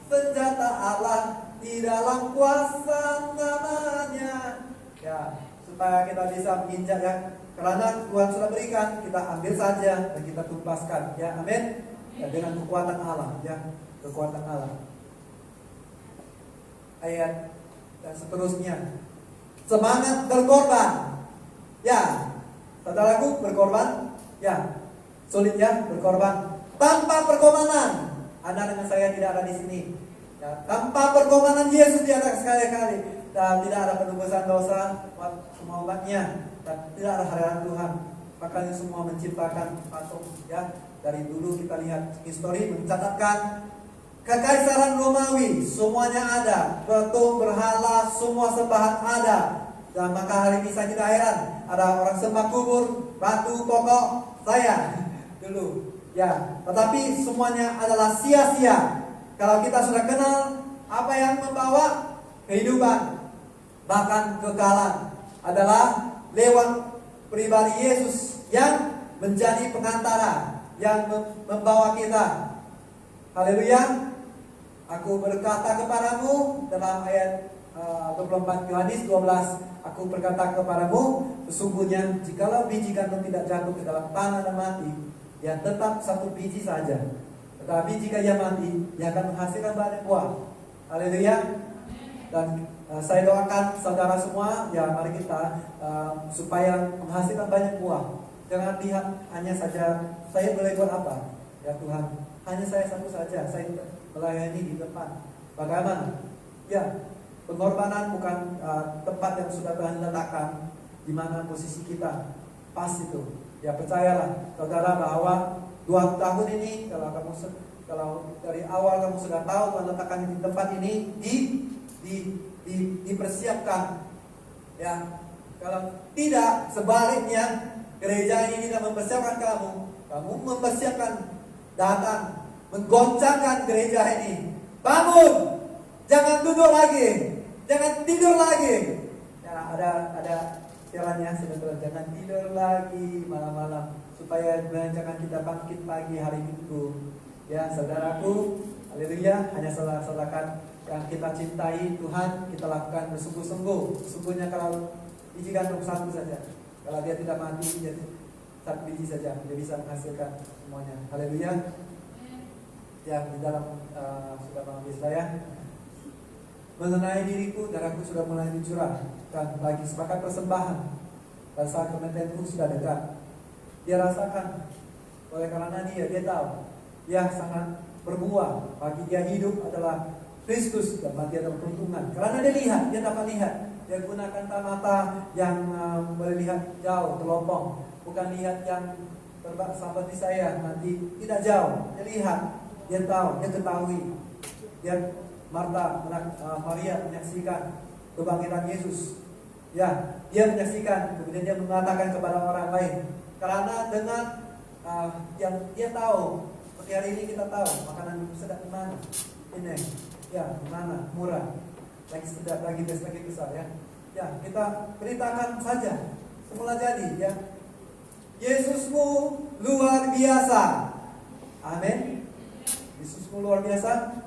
senjata Allah di dalam kuasa namanya. Ya, supaya kita bisa menginjak ya. Karena Tuhan sudah berikan, kita ambil saja dan kita tumpaskan. Ya, amin. Ya, dengan kekuatan Allah, ya, kekuatan Allah. Ayat dan seterusnya. Semangat berkorban. Ya, saudaraku berkorban. Ya, sulit ya berkorban. Tanpa perkorbanan, Anda dengan saya tidak ada di sini. Ya, tanpa perkorbanan Yesus di atas sekali-kali, dan tidak ada penebusan dosa semua umatnya, dan tidak ada hadirat Tuhan. Makanya semua menciptakan patung. Ya, dari dulu kita lihat histori mencatatkan Kekaisaran Romawi semuanya ada, patung berhala semua sembahan ada. Dan maka hari ini saya tidak heran ada orang sembah kubur, batu, pokok, saya dulu. Ya, tetapi semuanya adalah sia-sia. Kalau kita sudah kenal apa yang membawa kehidupan, bahkan kekalan, adalah lewat pribadi Yesus yang menjadi pengantara, yang membawa kita. Haleluya. Aku berkata kepadamu dalam ayat 24 Yohanes 12, aku berkata kepadamu, sesungguhnya jikalau biji gandum tidak jatuh ke dalam tanah dan mati, ya tetap satu biji saja. Tetapi jika ia mati, ia akan menghasilkan banyak buah. Haleluya. Dan saya doakan saudara semua, ya mari kita supaya menghasilkan banyak buah. Jangan lihat hanya saja saya boleh buat apa, ya Tuhan. Hanya saya satu saja, saya melayani di depan. Bagaimana? Ya, pengorbanan bukan tempat yang sudah Tuhan letakkan di mana posisi kita. Pas itu. Ya percayalah saudara bahwa 2 tahun ini kalau dari awal kamu sudah tahu Tuhan letakkan di tempat ini dipersiapkan. Ya, kalau tidak sebaliknya gereja ini tidak mempersiapkan kamu mempersiapkan datang menggoncangkan gereja ini. Bangun, jangan duduk lagi, jangan tidur lagi. Ya, ada jalannya sebetulnya, jangan tidur lagi malam-malam supaya jangan kita bangkit pagi hari Minggu. Ya, saudaraku, haleluya. Hanya saudarakan yang kita cintai Tuhan, kita lakukan bersungguh-sungguh. Sesungguhnya kalau biji gandum satu saja, kalau dia tidak mati, dia satu biji saja, dia bisa menghasilkan semuanya. Haleluya. Yang di dalam sudah mengambil saya mengenai diriku, darahku sudah mulai dicurahkan bagi sebagai persembahan, dan saat kematianku sudah dekat. Dia rasakan, oleh karena dia tahu, dia sangat berbuah. Bagi dia hidup adalah Kristus dan mati adalah peruntungan. Karena dia lihat, dia dapat lihat. Dia gunakan mata yang boleh lihat jauh, teropong, bukan lihat yang terbang seperti saya nanti tidak jauh. Dia lihat. Dia tahu, dia ketahui. Dia Maria menyaksikan kebangkitan Yesus. Ya, dia menyaksikan, kemudian dia mengatakan kepada orang lain. Karena dengan yang dia tahu, seperti hari ini kita tahu makanan sedap di mana. Ini, ya, di mana murah, lagi sedap, lagi besar ya. Ya, kita beritakan saja, semula jadi ya. Yesusmu luar biasa. Amin. Yesusmu luar biasa.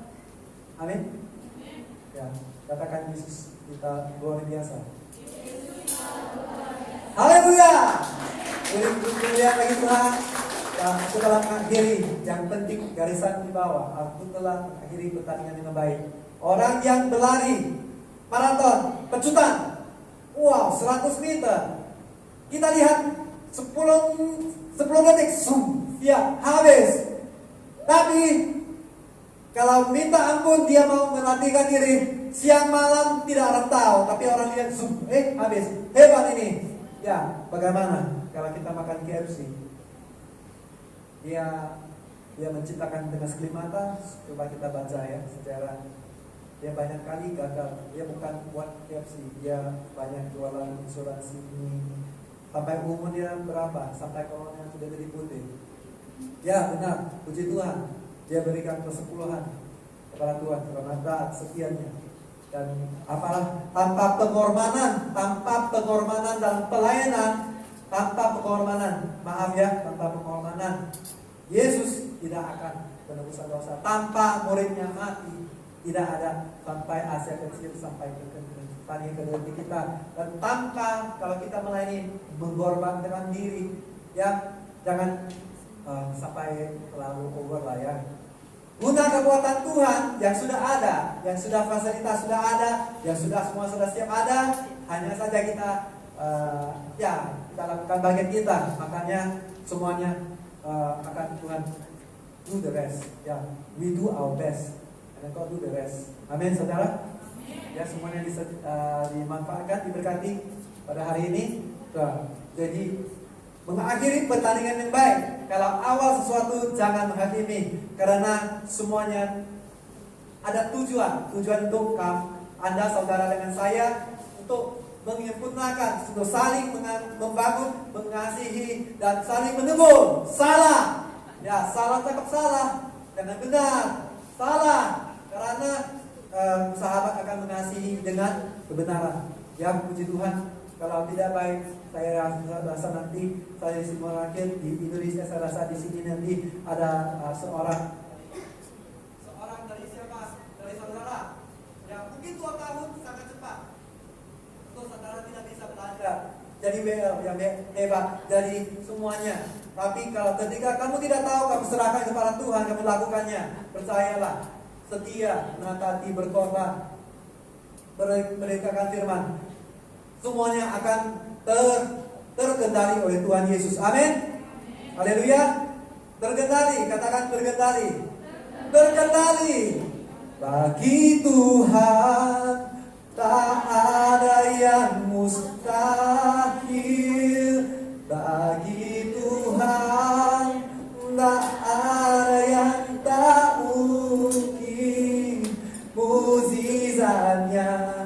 Amin. Ya, katakan Yesus kita luar biasa. Haleluya. Lihat lagi Tuhan. Ya, aku telah mengakhiri yang penting garisan di bawah. Aku telah mengakhiri pertandingan dengan baik. Orang yang berlari maraton, pecutan. Wow, 100 meter. Kita lihat 10 detik, ya habis. Tapi kalau minta ampun dia mau melatihkan diri siang malam tidak orang tahu, tapi orang lihat habis. Hebat ini. Ya, bagaimana kalau kita makan KFC? Dia menciptakan dengan sekelimata. Coba kita baca ya sejarah. Dia banyak kali gagal. Dia bukan buat KFC, dia banyak jualan insuransi ini. Sampai umur dia berapa? Sampai kolonnya sudah jadi putih. Ya benar, puji Tuhan. Dia berikan persepuluhan kepada Tuhan karena taat setianya. Dan apalah tanpa pengorbanan dalam pelayanan, tanpa pengorbanan Yesus tidak akan penebusan dosa. Tanpa muridnya mati, tidak ada sampai Asia kecil sampai ke tadi kedua kita. Dan tanpa kalau kita melayani mengorbankan diri, ya jangan sampai terlalu over lah ya. Guna kekuatan Tuhan yang sudah ada, yang sudah fasilitas sudah ada, yang sudah semua sudah siap ada, hanya saja kita kita lakukan bagian kita. Makanya semuanya akan Tuhan do the rest. Ya, we do our best, and God do the rest. Amin, saudara. Ya, semuanya dimanfaatkan, diberkati pada hari ini. Jadi mengakhiri pertandingan yang baik. Kalau awal sesuatu jangan menghakimi, karena semuanya ada tujuan untuk Anda, saudara dengan saya, untuk menyempurnakan, untuk saling membangun, mengasihi dan saling menegur. Salah, ya salah cakap salah, jangan benar, salah, karena sahabat akan mengasihi dengan kebenaran. Ya, puji Tuhan. Kalau tidak baik, saya rasa nanti saya semua rakyat di Indonesia, saya rasa di sini nanti ada seorang dari siapa? Dari saudara. Ya, mungkin 2 tahun sangat cepat. Untuk saudara tidak bisa belajar. Jadi yang hebat, jadi semuanya. Tapi kalau ketika kamu tidak tahu, kamu serahkan kepada Tuhan, kamu lakukannya. Percayalah, setia, menatati, berkorban, memberitakan firman. Semuanya akan terkendali oleh Tuhan Yesus. Amin. Haleluya. Terkendali, katakan terkendali. Terkendali. Bagi Tuhan tak ada yang mustahil. Bagi Tuhan tak ada yang tak mungkin. Mukjizatnya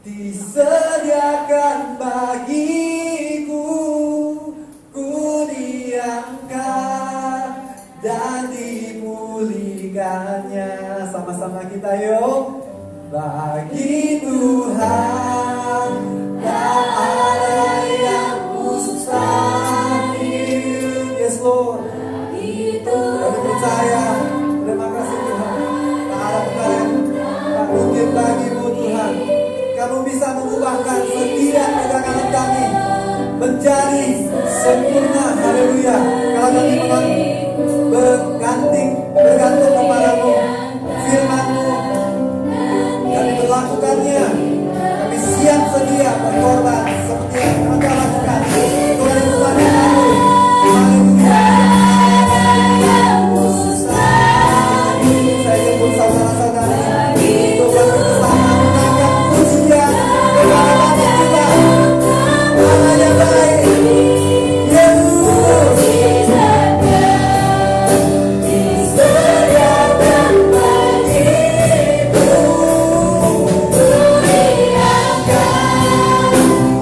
disediakan bagiku, ku diangkat dan dimulihkannya. Sama-sama kita yuk. Bagi Tuhan tak ada yang mustahil. Yes Lord. Kami percaya. Terima kasih Tuhan. Tak ada perkara yang tak mungkin bagimu Tuhan. Kamu bisa mengubahkan setiap kegagalan kami menjadi sempurna. Haleluya. Kalau kami memang bergantung kepadamu, firman-Mu, kami melakukannya. Kami siap sedia berkorban seperti yang Anda lakukan. Tuhan Tuhan kami. Haleluya. Saya jemput saudara-saudari untuk bersama menangkap pujian kepada Bapa kita. Allah yang baik, Yesus. Disediakan bagiku, diangkat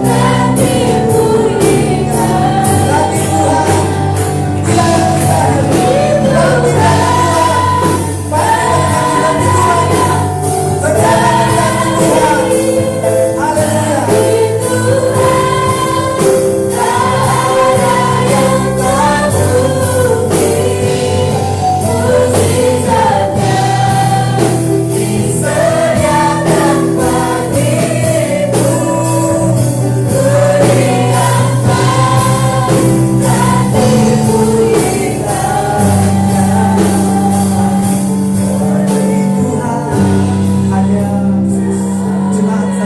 dan dimulihkan. Bagi Tuhan tidak ada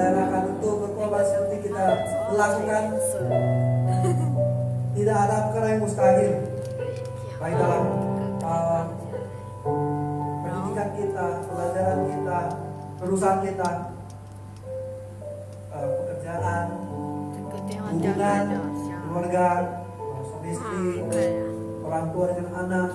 relakan untuk berkorban seperti kita melakukan. Tidak ada perkara yang mustahil, baik dalam pendidikan kita, pelajaran kita, perusahaan kita, pekerjaan, hubungan keluarga, suami istri, orang tua dengan anak.